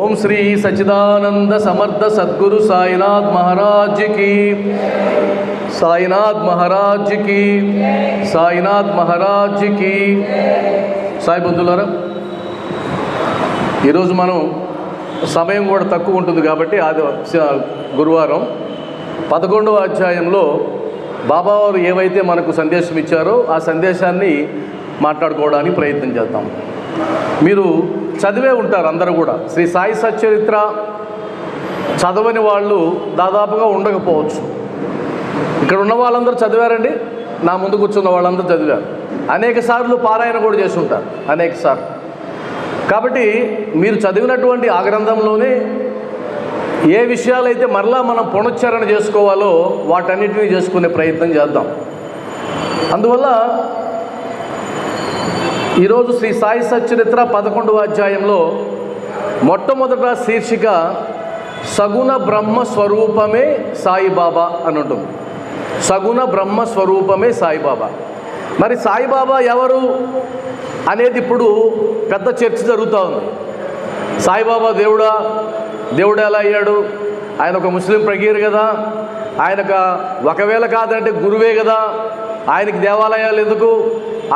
ఓం శ్రీ సచ్చిదానంద సమర్థ సద్గురు సాయినాథ్ మహారాజ్ కి, సాయినాథ్ మహారాజ్ కి, సాయినాథ్ మహారాజ్ కి. సాయి బంధువులారా, ఈరోజు మనం సమయం కూడా తక్కువ ఉంటుంది కాబట్టి గురువారం 11వ అధ్యాయంలో బాబావారు ఏవైతే మనకు సందేశం ఇచ్చారో ఆ సందేశాన్ని మాట్లాడుకోవడానికి ప్రయత్నం చేద్దాం. మీరు చదివే ఉంటారు అందరూ కూడా. శ్రీ సాయి సచ్చరిత్ర చదవని వాళ్ళు దాదాపుగా ఉండకపోవచ్చు. ఇక్కడ ఉన్న వాళ్ళందరూ చదివారండి, నా ముందు కూర్చున్న వాళ్ళందరూ చదివారు. అనేక సార్లు పారాయణ కూడా చేసి ఉంటారు, అనేక సార్లు. కాబట్టి మీరు చదివినటువంటి ఆ గ్రంథంలోనే ఏ విషయాలైతే మరలా మనం పునశ్చరణ చేసుకోవాలో వాటన్నిటినీ చేసుకునే ప్రయత్నం చేద్దాం. అందువల్ల ఈరోజు శ్రీ సాయి సచ్చరిత్ర 11వ అధ్యాయంలో మొట్టమొదట శీర్షిక సగుణ బ్రహ్మ స్వరూపమే సాయిబాబా అని ఉంటుంది. సగుణ బ్రహ్మ స్వరూపమే సాయిబాబా. మరి సాయిబాబా ఎవరు అనేది ఇప్పుడు పెద్ద చర్చ జరుగుతూ ఉంది. సాయిబాబా దేవుడా, దేవుడు ఎలా అయ్యాడు? ఆయన ఒక ముస్లిం ప్రగీర్ కదా, ఆయనకు ఒకవేళ కాదంటే గురువే కదా, ఆయనకి దేవాలయాలు ఎందుకు,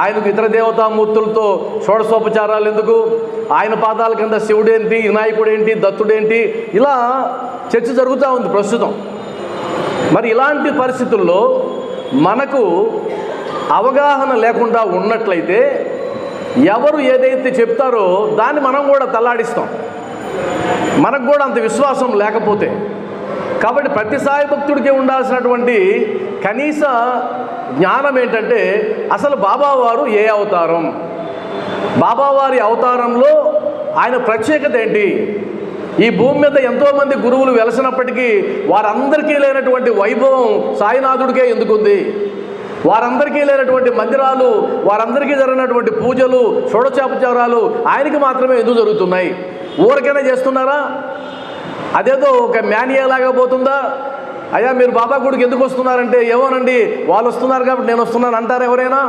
ఆయనకు ఇతర దేవతామూర్తులతో షోడశోపచారాలు ఎందుకు, ఆయన పాదాల కింద శివుడేంటి, వినాయకుడేంటి, దత్తుడేంటి, ఇలా చర్చ జరుగుతూ ఉంది ప్రస్తుతం. మరి ఇలాంటి పరిస్థితుల్లో మనకు అవగాహన లేకుండా ఉన్నట్లయితే ఎవరు ఏదైతే చెప్తారో దాన్ని మనం కూడా తల్లాడిస్తాం, మనకు కూడా అంత విశ్వాసం లేకపోతే. కాబట్టి ప్రతి సాయి భక్తుడికి ఉండాల్సినటువంటి కనీస జ్ఞానం ఏంటంటే అసలు బాబావారు ఏ అవతారం, బాబావారి అవతారంలో ఆయన ప్రత్యేకత ఏంటి. ఈ భూమి మీద ఎంతోమంది గురువులు వెలసినప్పటికీ వారందరికీ లేనటువంటి వైభవం సాయినాథుడికే ఎందుకుంది? వారందరికీ లేనటువంటి మందిరాలు, వారందరికీ జరిగినటువంటి పూజలు, షోడశోపచారాలు ఆయనకి మాత్రమే ఎందుకు జరుగుతున్నాయి? ఊరికైనా చేస్తున్నారా? అదేదో ఒక మ్యానియాలాగా పోతుందా? అయ్యా మీరు బాబా గుడికి ఎందుకు వస్తున్నారంటే ఏమోనండి వాళ్ళు వస్తున్నారు కాబట్టి నేను వస్తున్నాను అంటారు ఎవరైనా?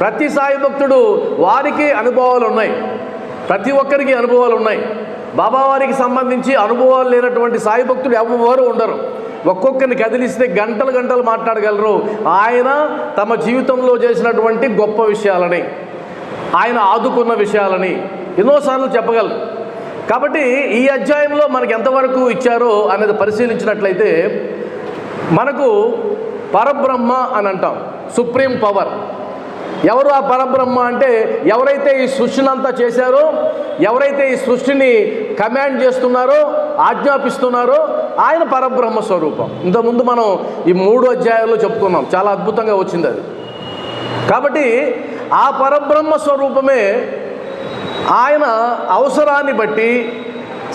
ప్రతి సాయి భక్తుడు వారికి అనుభవాలు ఉన్నాయి, ప్రతి ఒక్కరికి అనుభవాలు ఉన్నాయి. బాబావారికి సంబంధించి అనుభవాలు లేనటువంటి సాయి భక్తుడు ఎవరు ఉండరు. ఒక్కొక్కరిని కదిలిస్తే గంటలు గంటలు మాట్లాడగలరు ఆయన తమ జీవితంలో చేసినటువంటి గొప్ప విషయాలని, ఆయన ఆదుకున్న విషయాలని ఎన్నోసార్లు చెప్పగలరు. కాబట్టి ఈ అధ్యాయంలో మనకు ఎంతవరకు ఇచ్చారో అనేది పరిశీలించినట్లయితే మనకు పరబ్రహ్మ అని అంటాం, సుప్రీం పవర్. ఎవరు ఆ పరబ్రహ్మ అంటే ఎవరైతే ఈ సృష్టిని అంతా చేశారో, ఎవరైతే ఈ సృష్టిని కమాండ్ చేస్తున్నారో, ఆజ్ఞాపిస్తున్నారో ఆయన పరబ్రహ్మ స్వరూపం. ఇంతకుముందు మనం ఈ 3 అధ్యాయాల్లో చెప్పుకున్నాం, చాలా అద్భుతంగా వచ్చింది అది. కాబట్టి ఆ పరబ్రహ్మ స్వరూపమే ఆయన అవసరాన్ని బట్టి,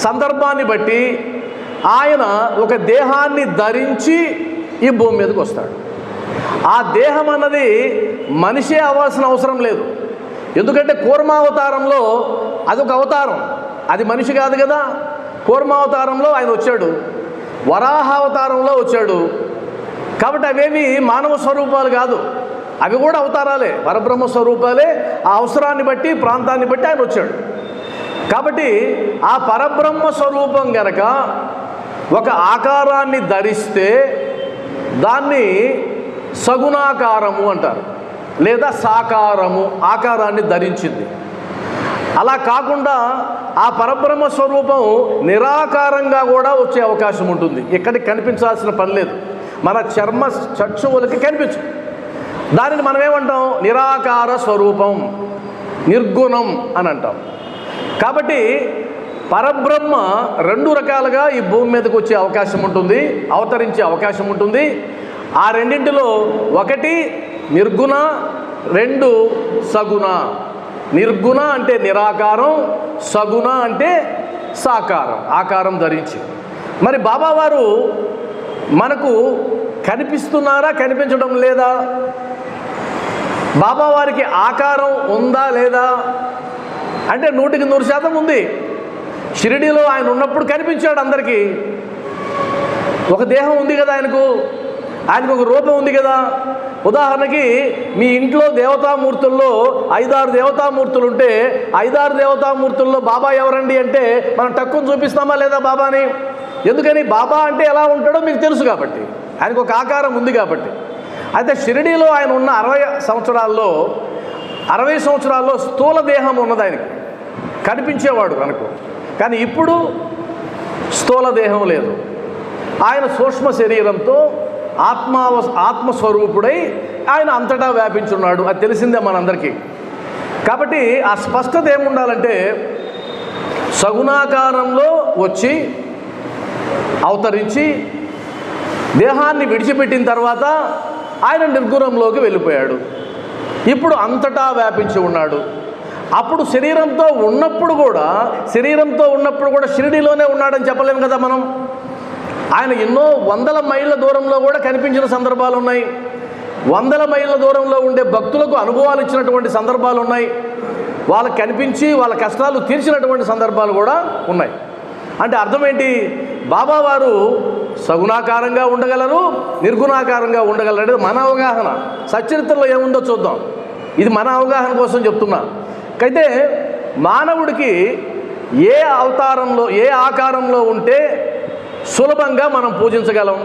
సందర్భాన్ని బట్టి ఆయన ఒక దేహాన్ని ధరించి ఈ భూమి మీదకి వస్తాడు. ఆ దేహం అన్నది మనిషే అవ్వాల్సిన అవసరం లేదు. ఎందుకంటే కూర్మావతారంలో అదొక అవతారం, అది మనిషి కాదు కదా. కూర్మావతారంలో ఆయన వచ్చాడు, వరాహావతారంలో వచ్చాడు. కాబట్టి అవేవి మానవ స్వరూపాలు కాదు, అవి కూడా అవతారాలే, పరబ్రహ్మ స్వరూపాలే. ఆ అవసరాన్ని బట్టి, ప్రాంతాన్ని బట్టి ఆయన వచ్చాడు. కాబట్టి ఆ పరబ్రహ్మ స్వరూపం గనక ఒక ఆకారాన్ని ధరిస్తే దాన్ని సగుణాకారము అంటారు, లేదా సాకారము, ఆకారాన్ని ధరించింది. అలా కాకుండా ఆ పరబ్రహ్మ స్వరూపం నిరాకారంగా కూడా వచ్చే అవకాశం ఉంటుంది. ఎక్కడికి కనిపించాల్సిన పని లేదు, మన చర్మ చక్షువులకి కనిపించు. దానిని మనం ఏమంటాం? నిరాకార స్వరూపం, నిర్గుణం అని అంటాం. కాబట్టి పరబ్రహ్మ 2 రకాలుగా ఈ భూమి మీదకి వచ్చే అవకాశం ఉంటుంది, అవతరించే అవకాశం ఉంటుంది. ఆ రెండింటిలో ఒకటి నిర్గుణ, 2 సగుణ. నిర్గుణ అంటే నిరాకారం, సగుణ అంటే సాకారం, ఆకారం ధరించి. మరి బాబావారు మనకు కనిపిస్తున్నారా, కనిపించడం లేదా? బాబావారికి ఆకారం ఉందా లేదా అంటే 100% ఉంది. షిరిడీలో ఆయన ఉన్నప్పుడు కనిపించాడు అందరికీ. ఒక దేహం ఉంది కదా ఆయనకు, ఆయనకు ఒక రూపం ఉంది కదా. ఉదాహరణకి మీ ఇంట్లో దేవతామూర్తుల్లో 5-6 దేవతామూర్తులు ఉంటే 5-6 దేవతామూర్తుల్లో బాబా ఎవరండి అంటే మనం తక్కువ చూపిస్తామా లేదా బాబాని? ఎందుకని? బాబా అంటే ఎలా ఉంటాడో మీకు తెలుసు కాబట్టి, ఆయనకు ఒక ఆకారం ఉంది కాబట్టి. అయితే షిరిడీలో ఆయన ఉన్న 60 సంవత్సరాల్లో స్థూల దేహం ఉన్నది ఆయనకి, కనిపించేవాడు కనుక. కానీ ఇప్పుడు స్థూల దేహం లేదు. ఆయన సూక్ష్మ శరీరంతో ఆత్మస్వరూపుడై ఆయన అంతటా వ్యాపించున్నాడు. అది తెలిసిందే మనందరికీ. కాబట్టి ఆ స్పష్టత ఏముండాలంటే సగుణాకారంలో వచ్చి అవతరించి దేహాన్ని విడిచిపెట్టిన తర్వాత ఆయన నిర్గుణంలోకి వెళ్ళిపోయాడు. ఇప్పుడు అంతటా వ్యాపించి ఉన్నాడు. అప్పుడు శరీరంతో ఉన్నప్పుడు కూడా షిరిడీలోనే ఉన్నాడని చెప్పలేము కదా మనం. ఆయన ఎన్నో 100 మైళ్ళ దూరంలో కూడా కనిపించిన సందర్భాలు ఉన్నాయి. 100 మైళ్ళ దూరంలో ఉండే భక్తులకు అనుభవాలు ఇచ్చినటువంటి సందర్భాలు ఉన్నాయి. వాళ్ళకి కనిపించి వాళ్ళ కష్టాలు తీర్చినటువంటి సందర్భాలు కూడా ఉన్నాయి. అంటే అర్థం ఏంటి? బాబావారు సగుణాకారంగా ఉండగలరు, నిర్గుణాకారంగా ఉండగలరు అనేది మన అవగాహన. సచ్చరిత్రలో ఏముందో చూద్దాం. ఇది మన అవగాహన కోసం చెప్తున్నా. అయితే మానవుడికి ఏ అవతారంలో ఏ ఆకారంలో ఉంటే సులభంగా మనం పూజించగలం?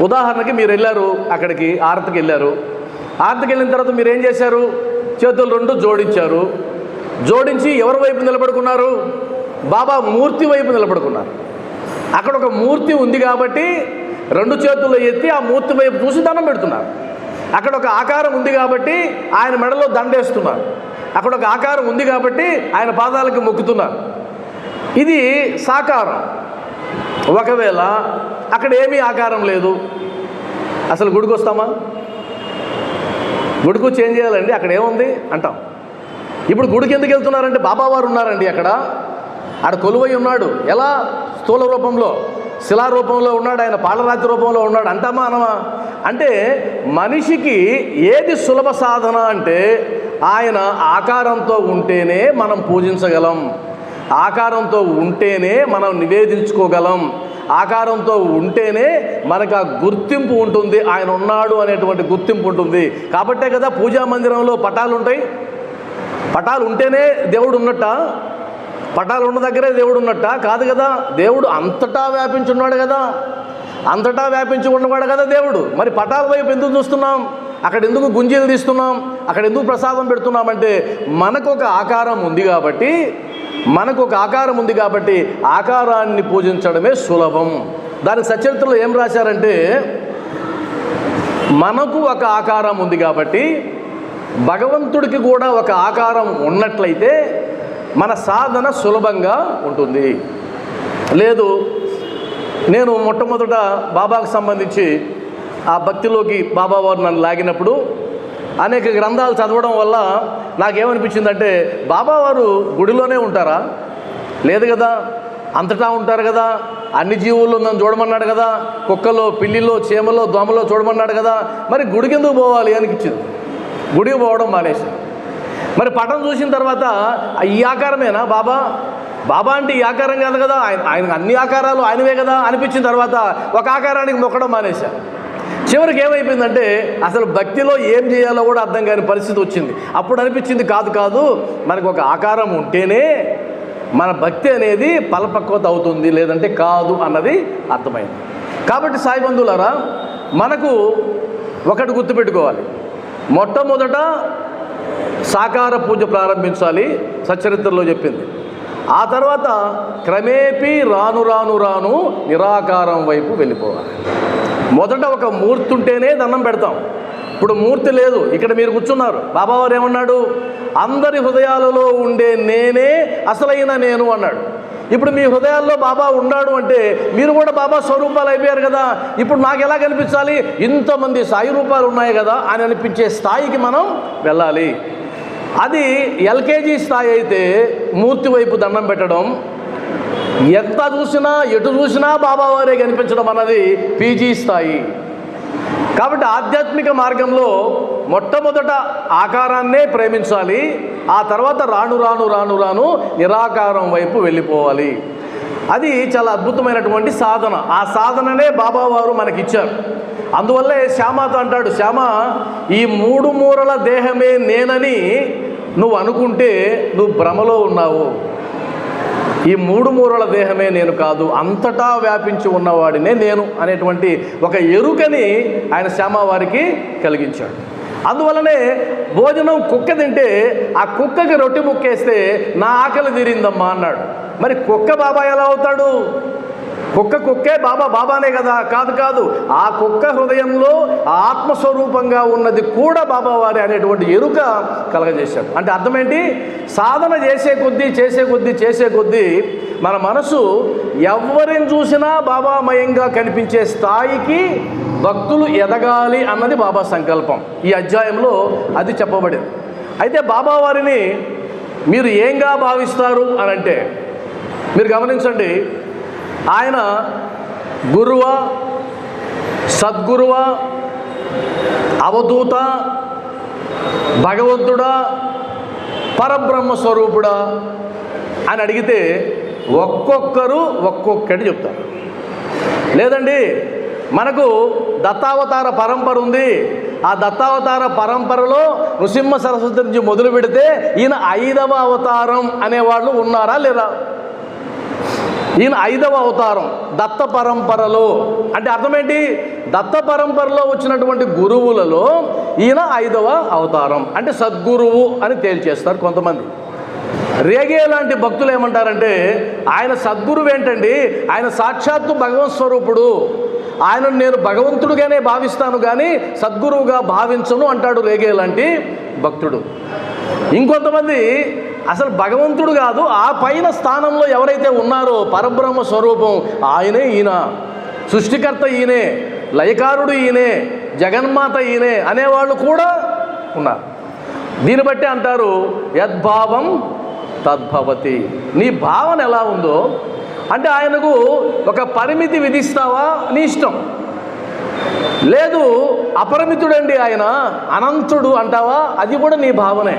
ఉదాహరణకి మీరు వెళ్ళారు, అక్కడికి ఆరతికి వెళ్ళారు. ఆరతికి వెళ్ళిన తర్వాత మీరు ఏం చేశారు? చేతులు 2 జోడించారు. జోడించి ఎవరి వైపు నిలబడుకున్నారు? బాబా మూర్తి వైపు నిలబడుకున్నారు. అక్కడ ఒక మూర్తి ఉంది కాబట్టి 2 చేతులు ఎత్తి ఆ మూర్తి వైపు చూసి దండం పెడుతున్నారు. అక్కడ ఒక ఆకారం ఉంది కాబట్టి ఆయన మెడలో దండేస్తున్నారు. అక్కడ ఒక ఆకారం ఉంది కాబట్టి ఆయన పాదాలకు మొక్కుతున్నారు. ఇది సాకారం. ఒకవేళ అక్కడ ఏమీ ఆకారం లేదు, అసలు గుడికి వస్తామా? గుడికి వచ్చి ఏం చేయాలండి? అక్కడ ఏముంది అంటాం. ఇప్పుడు గుడికి ఎందుకు వెళ్తున్నారంటే బాబావారు ఉన్నారండి అక్కడ. ఆడ కొలువై ఉన్నాడు. ఎలా? స్థూల రూపంలో, శిలా రూపంలో ఉన్నాడు, ఆయన పాలరాతి రూపంలో ఉన్నాడు అంటామా అనమా? అంటే మనిషికి ఏది సులభ సాధన అంటే ఆయన ఆకారంతో ఉంటేనే మనం పూజించగలం, ఆకారంతో ఉంటేనే మనం నివేదించుకోగలం, ఆకారంతో ఉంటేనే మనకు ఆ గుర్తింపు ఉంటుంది, ఆయన ఉన్నాడు అనేటువంటి గుర్తింపు ఉంటుంది. కాబట్టే కదా పూజా మందిరంలో పటాలు ఉంటాయి. పటాలు ఉంటేనే దేవుడు ఉన్నట్ట? పటాలు ఉన్న దగ్గరే దేవుడు ఉన్నట్ట? కాదు కదా. దేవుడు అంతటా వ్యాపించున్నాడు కదా, అంతటా వ్యాపించి ఉన్నవాడు కదా దేవుడు. మరి పటాల వైపు ఎందుకు చూస్తున్నాం? అక్కడ ఎందుకు గుంజీలు తీస్తున్నాం? అక్కడ ఎందుకు ప్రసాదం పెడుతున్నామంటే మనకు ఒక ఆకారం ఉంది కాబట్టి ఆకారాన్ని పూజించడమే సులభం. దానికి సచరిత్రలో ఏం రాశారంటే మనకు ఒక ఆకారం ఉంది కాబట్టి భగవంతుడికి కూడా ఒక ఆకారం ఉన్నట్లయితే మన సాధన సులభంగా ఉంటుంది. లేదు, నేను మొట్టమొదట బాబాకు సంబంధించి ఆ భక్తిలోకి బాబావారు నన్ను లాగినప్పుడు అనేక గ్రంథాలు చదవడం వల్ల నాకేమనిపించిందంటే బాబావారు గుడిలోనే ఉంటారా? లేదు కదా, అంతటా ఉంటారు కదా, అన్ని జీవుల్లో నన్ను చూడమన్నాడు కదా, కుక్కలో, పిల్లిలో, చీమలో, దోమలో చూడమన్నాడు కదా, మరి గుడికి ఎందుకు పోవాలి అనిపించింది. గుడికి పోవడం మానేసి మరి పటం చూసిన తర్వాత ఈ ఆకారమేనా బాబా? బాబా అంటే ఈ ఆకారం కాదు కదా, ఆయన అన్ని ఆకారాలు ఆయనవే కదా అనిపించిన తర్వాత ఒక ఆకారానికి మొక్కడం మానేశాను. చివరికి ఏమైపోయిందంటే అసలు భక్తిలో ఏం చేయాలో కూడా అర్థం కాని పరిస్థితి వచ్చింది. అప్పుడు అనిపించింది కాదు మనకు ఒక ఆకారం ఉంటేనే మన భక్తి అనేది ఫలపక్వత అవుతుంది, లేదంటే కాదు అన్నది అర్థమైంది. కాబట్టి సాయి బంధువులారా, మనకు ఒకటి గుర్తుపెట్టుకోవాలి. మొట్టమొదట సాకార పూజ ప్రారంభించాలి, సచ్చరిత్రలో చెప్పింది. ఆ తర్వాత క్రమేపీ రాను నిరాకారం వైపు వెళ్ళిపోవాలి. మొదట ఒక మూర్తి ఉంటేనే దండం పెడతాం. ఇప్పుడు మూర్తి లేదు, ఇక్కడ మీరు కూర్చున్నారు. బాబావారు ఏమన్నాడు? అందరి హృదయాలలో ఉండే నేనే అసలైన నేను అన్నాడు. ఇప్పుడు మీ హృదయాల్లో బాబా ఉన్నాడు అంటే మీరు కూడా బాబా స్వరూపాలు అయిపోయారు కదా. ఇప్పుడు నాకు ఎలా కనిపించాలి? ఇంతమంది సాయి రూపాలు ఉన్నాయి కదా అని అనిపించే స్థాయికి మనం వెళ్ళాలి. అది ఎల్కేజీ స్థాయి అయితే మూర్తి వైపు దండం పెట్టడం, ఎంత చూసినా ఎటు చూసినా బాబావారే కనిపించడం అన్నది పీజీ స్థాయి. కాబట్టి ఆధ్యాత్మిక మార్గంలో మొట్టమొదట ఆకారాన్నే ప్రేమించాలి. ఆ తర్వాత రాను నిరాకారం వైపు వెళ్ళిపోవాలి. అది చాలా అద్భుతమైనటువంటి సాధన. ఆ సాధననే బాబావారు మనకిచ్చారు. అందువల్లే శ్యామతో అంటాడు, శ్యామ, ఈ 3 మూరల దేహమే నేనని నువ్వు అనుకుంటే నువ్వు భ్రమలో ఉన్నావు. ఈ 3 మూరల దేహమే నేను కాదు, అంతటా వ్యాపించి ఉన్నవాడినే నేను అనేటువంటి ఒక ఎరుకని ఆయన శ్యామ వారికి కలిగించాడు. అందువల్లనే భోజనం కుక్క తింటే ఆ కుక్కకి రొట్టె ముక్కేస్తే నా ఆకలి తీరిందమ్మా అన్నాడు. మరి కుక్క బాబా ఎలా అవుతాడు? కుక్కే బాబా బాబానే కదా? కాదు. ఆ కుక్క హృదయంలో ఆత్మస్వరూపంగా ఉన్నది కూడా బాబావారి అనేటువంటి ఎరుక కలగజేశాడు. అంటే అర్థమేంటి? సాధన చేసే కొద్దీ మన మనసు ఎవరిని చూసినా బాబామయంగా కనిపించే స్థాయికి భక్తులు ఎదగాలి అన్నది బాబా సంకల్పం. ఈ అధ్యాయంలో అది చెప్పబడింది. అయితే బాబావారిని మీరు ఏంగా భావిస్తారు అని అంటే, మీరు గమనించండి, ఆయన గురువా, సద్గురువా, అవధూత, భగవంతుడా, పరబ్రహ్మ స్వరూపుడా అని అడిగితే ఒక్కొక్కరు ఒక్కొక్కటి చెప్తారు. లేదండి, మనకు దత్తావతార పరంపర ఉంది. ఆ దత్తావతార పరంపరలో నృసింహ సరస్వతి నుంచి మొదలు పెడితే ఈయన 5వ అవతారం అనేవాళ్ళు ఉన్నారా లేరా? ఈయన 5వ అవతారం దత్త పరంపరలో. అంటే అర్థమేంటి? దత్త పరంపరలో వచ్చినటువంటి గురువులలో ఈయన 5వ అవతారం, అంటే సద్గురువు అని తేల్చేస్తారు కొంతమంది. రేగే లాంటి భక్తులు ఏమంటారంటే, ఆయన సద్గురువు ఏంటండి, ఆయన సాక్షాత్తు భగవత్ స్వరూపుడు, ఆయనను నేను భగవంతుడిగానే భావిస్తాను కానీ సద్గురువుగా భావించను అంటాడు రేగే లాంటి భక్తుడు. ఇంకొంతమంది అసలు భగవంతుడు కాదు, ఆ పైన స్థానంలో ఎవరైతే ఉన్నారో పరబ్రహ్మ స్వరూపం ఆయనే, ఈయన సృష్టికర్త ఈయనే, లయకారుడు ఈయనే, జగన్మాత ఈయనే అనేవాళ్ళు కూడా ఉన్నారు. దీన్ని బట్టి అంటారు యద్భావం తద్భవతి. నీ భావన ఎలా ఉందో, అంటే ఆయనకు ఒక పరిమితి విధిస్తావా నీ ఇష్టం, లేదు అపరిమితుడండి ఆయన అనంతుడు అంటావా అది కూడా నీ భావనే.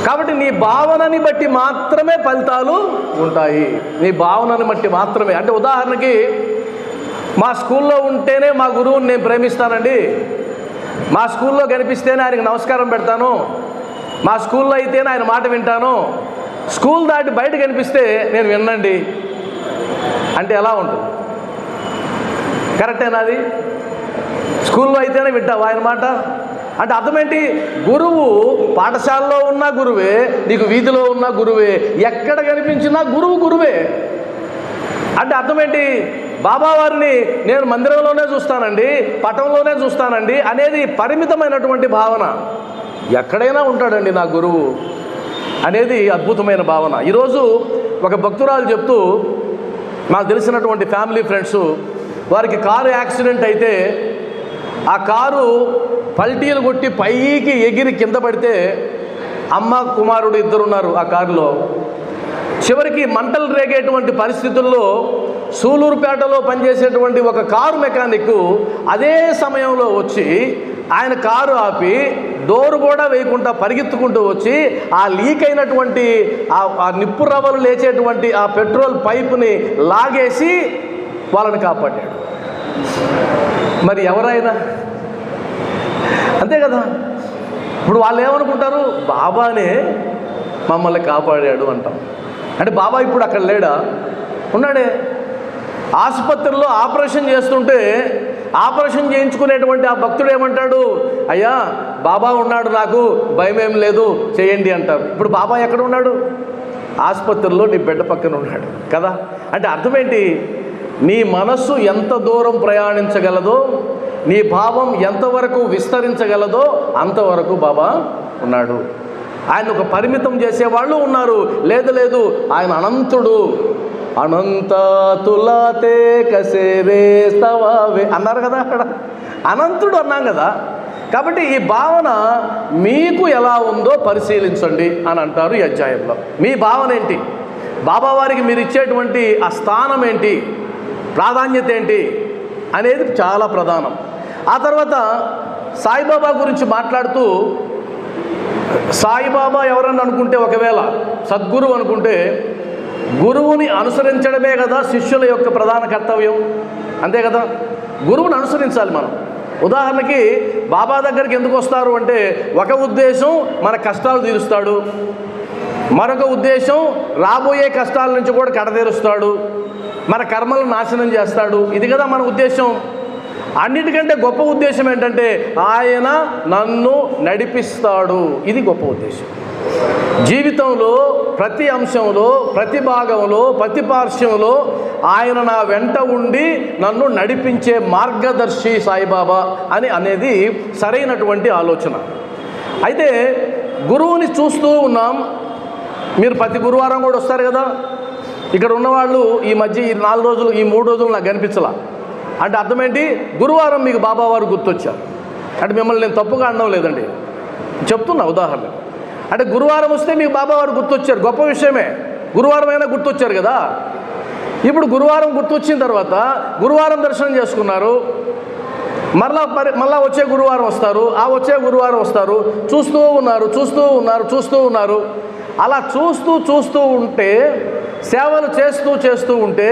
కాబట్టి నీ భావనని బట్టి మాత్రమే ఫలితాలు ఉంటాయి, నీ భావనని బట్టి మాత్రమే. అంటే ఉదాహరణకి మా స్కూల్లో ఉంటేనే మా గురువుని నేను ప్రేమిస్తానండి, మా స్కూల్లో కనిపిస్తేనే ఆయనకు నమస్కారం పెడతాను, మా స్కూల్లో అయితేనే ఆయన మాట వింటాను, స్కూల్ దాటి బయట కనిపిస్తే నేను విన్నండి అంటే ఎలా ఉంటుంది? కరెక్టేనా అది? స్కూల్లో అయితేనే వింటావు ఆయన మాట అంటే అర్థమేంటి? గురువు పాఠశాలలో ఉన్న గురువే, నీకు వీధిలో ఉన్న గురువే, ఎక్కడ కనిపించినా గురువే. అంటే అర్థమేంటి? బాబావారిని నేను మందిరంలోనే చూస్తానండి, పటంలోనే చూస్తానండి అనేది పరిమితమైనటువంటి భావన. ఎక్కడైనా ఉంటాడండి నా గురువు అనేది అద్భుతమైన భావన. ఈరోజు ఒక భక్తురాలు చెప్తూ, నాకు తెలిసినటువంటి ఫ్యామిలీ ఫ్రెండ్స్, వారికి కారు యాక్సిడెంట్ అయితే ఆ కారు పల్టీలు కొట్టి పైకి ఎగిరి కింద పడితే అమ్మ కుమారుడు ఇద్దరున్నారు ఆ కారులో. చివరికి మంటలు రేగేటువంటి పరిస్థితుల్లో సూలూరుపేటలో పనిచేసేటువంటి ఒక కారు మెకానిక్ అదే సమయంలో వచ్చి ఆయన కారు ఆపి డోరు కూడా వేయకుండా పరిగెత్తుకుంటూ వచ్చి ఆ లీక్ అయినటువంటి ఆ నిప్పు రవ్వలు లేచేటువంటి ఆ పెట్రోల్ పైపుని లాగేసి వాళ్ళని కాపాడాడు. మరి ఎవరైనా అంతే కదా. ఇప్పుడు వాళ్ళు ఏమనుకుంటారు? బాబానే మమ్మల్ని కాపాడాడు అంటాం. అంటే బాబా ఇప్పుడు అక్కడ లేడా? ఉన్నాడే. ఆసుపత్రిలో ఆపరేషన్ చేస్తుంటే ఆపరేషన్ చేయించుకునేటువంటి ఆ భక్తుడు ఏమంటాడు? అయ్యా బాబా ఉన్నాడు, నాకు భయం ఏం లేదు, చేయండి అంటారు. ఇప్పుడు బాబా ఎక్కడ ఉన్నాడు? ఆసుపత్రిలో నీ బిడ్డ పక్కన ఉన్నాడు కదా. అంటే అర్థమేంటి? నీ మనస్సు ఎంత దూరం ప్రయాణించగలదో, నీ భావం ఎంతవరకు విస్తరించగలదో అంతవరకు బాబా ఉన్నాడు. ఆయన ఒక పరిమితం చేసేవాళ్ళు ఉన్నారు. లేదు ఆయన అనంతుడు. అనంత తులాతే కసేరే స్తవావే అన్నారు కదా, అక్కడ అనంతుడు అన్నాం కదా. కాబట్టి ఈ భావన మీకు ఎలా ఉందో పరిశీలించండి అని అంటారు ఈ అధ్యాయంలో. మీ భావన ఏంటి? బాబావారికి మీరు ఇచ్చేటువంటి ఆ స్థానం ఏంటి, ప్రాధాన్యత ఏంటి అనేది చాలా ప్రధానం. ఆ తర్వాత సాయిబాబా గురించి మాట్లాడుతూ, సాయిబాబా ఎవరన్నా అనుకుంటే, ఒకవేళ సద్గురు అనుకుంటే గురువుని అనుసరించడమే కదా శిష్యుల యొక్క ప్రధాన కర్తవ్యం, అంతే కదా. గురువుని అనుసరించాలి మనం. ఉదాహరణకి బాబా దగ్గరికి ఎందుకు వస్తారు అంటే, ఒక ఉద్దేశం మన కష్టాలు తీరుస్తాడు, మరొక ఉద్దేశం రాబోయే కష్టాల నుంచి కూడా కడతీరుస్తాడు, మన కర్మలను నాశనం చేస్తాడు. ఇది కదా మన ఉద్దేశం. అన్నిటికంటే గొప్ప ఉద్దేశం ఏంటంటే, ఆయన నన్ను నడిపిస్తాడు. ఇది గొప్ప ఉద్దేశం. జీవితంలో ప్రతి అంశంలో, ప్రతి భాగంలో, ప్రతి పార్శ్వంలో ఆయన నా వెంట ఉండి నన్ను నడిపించే మార్గదర్శి సాయిబాబా అనేది సరైనటువంటి ఆలోచన. అయితే గురువుని చూస్తూ ఉన్నాం. మీరు ప్రతి గురువారం కూడా వస్తారు కదా. ఇక్కడ ఉన్నవాళ్ళు ఈ మధ్య ఈ 4 రోజులు, ఈ 3 రోజులు నాకు కనిపించలా. అంటే అర్థం ఏంటి? గురువారం మీకు బాబావారు గుర్తొచ్చారు. అంటే మిమ్మల్ని నేను తప్పుగా అనడం లేదండి, చెప్తున్నా ఉదాహరణ. అంటే గురువారం వస్తే మీకు బాబావారు గుర్తొచ్చారు, గొప్ప విషయమే. గురువారం అయినా గుర్తొచ్చారు కదా. ఇప్పుడు గురువారం గుర్తొచ్చిన తర్వాత గురువారం దర్శనం చేసుకున్నారు, మళ్ళా వచ్చే గురువారం వస్తారు, ఆ వచ్చే గురువారం వస్తారు, చూస్తూ ఉన్నారు. అలా చూస్తూ ఉంటే, సేవలు చేస్తూ ఉంటే,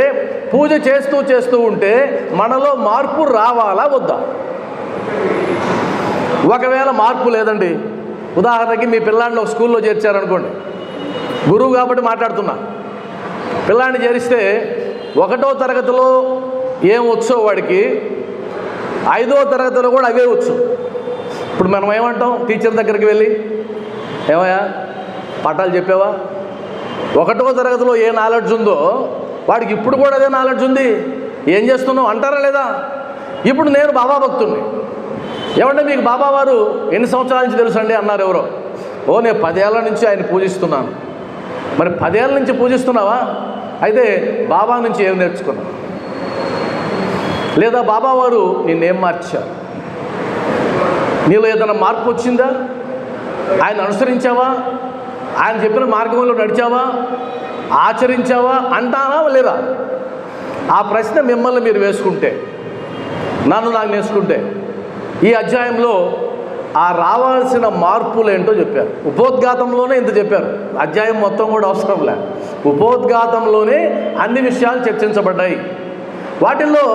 పూజ చేస్తూ ఉంటే మనలో మార్పు రావాలా వద్దా? ఒకవేళ మార్పు లేదండి, ఉదాహరణకి మీ పిల్లాడిని ఒక స్కూల్లో చేర్చారనుకోండి, గురువు కాబట్టి మాట్లాడుతున్నా. పిల్లాడిని చేరిస్తే 1వ తరగతిలో ఏం వచ్చో వాడికి 5వ తరగతిలో కూడా అవే వచ్చు. ఇప్పుడు మనం ఏమంటాం టీచర్ దగ్గరికి వెళ్ళి, ఏమయ్యా పాఠాలు చెప్పావా? 1వ తరగతిలో ఏ నాలెడ్జ్ ఉందో వాడికి ఇప్పుడు కూడా అదే నాలెడ్జ్ ఉంది, ఏం చేస్తున్నావు అంటారా లేదా? ఇప్పుడు నేను బాబా భక్తుడిని. ఏమంటే మీకు బాబావారు ఎన్ని సంవత్సరాల నుంచి తెలుసండి అన్నారు ఎవరో. నేను 10 ఏళ్ల నుంచి ఆయన పూజిస్తున్నాను. మరి 10 ఏళ్ల నుంచి పూజిస్తున్నావా? అయితే బాబా నుంచి ఏం నేర్చుకున్నావు? లేదా బాబావారు నిన్నేం మార్చారు? నీలో ఏదైనా మార్పు వచ్చిందా? ఆయన అనుసరించావా? ఆయన చెప్పిన మార్గంలో నడిచావా? ఆచరించావా అంటానా లేదా? ఆ ప్రశ్న మిమ్మల్ని మీరు వేసుకుంటే, నన్ను నాకు నేర్చుకుంటే, ఈ అధ్యాయంలో ఆ రావాల్సిన మార్పులు ఏంటో చెప్పారు. ఉపోద్ఘాతంలోనే ఇంత చెప్పారు, అధ్యాయం మొత్తం కూడా అవసరం లే. ఉపోద్ఘాతంలోనే అన్ని విషయాలు చర్చించబడ్డాయి. వాటిల్లో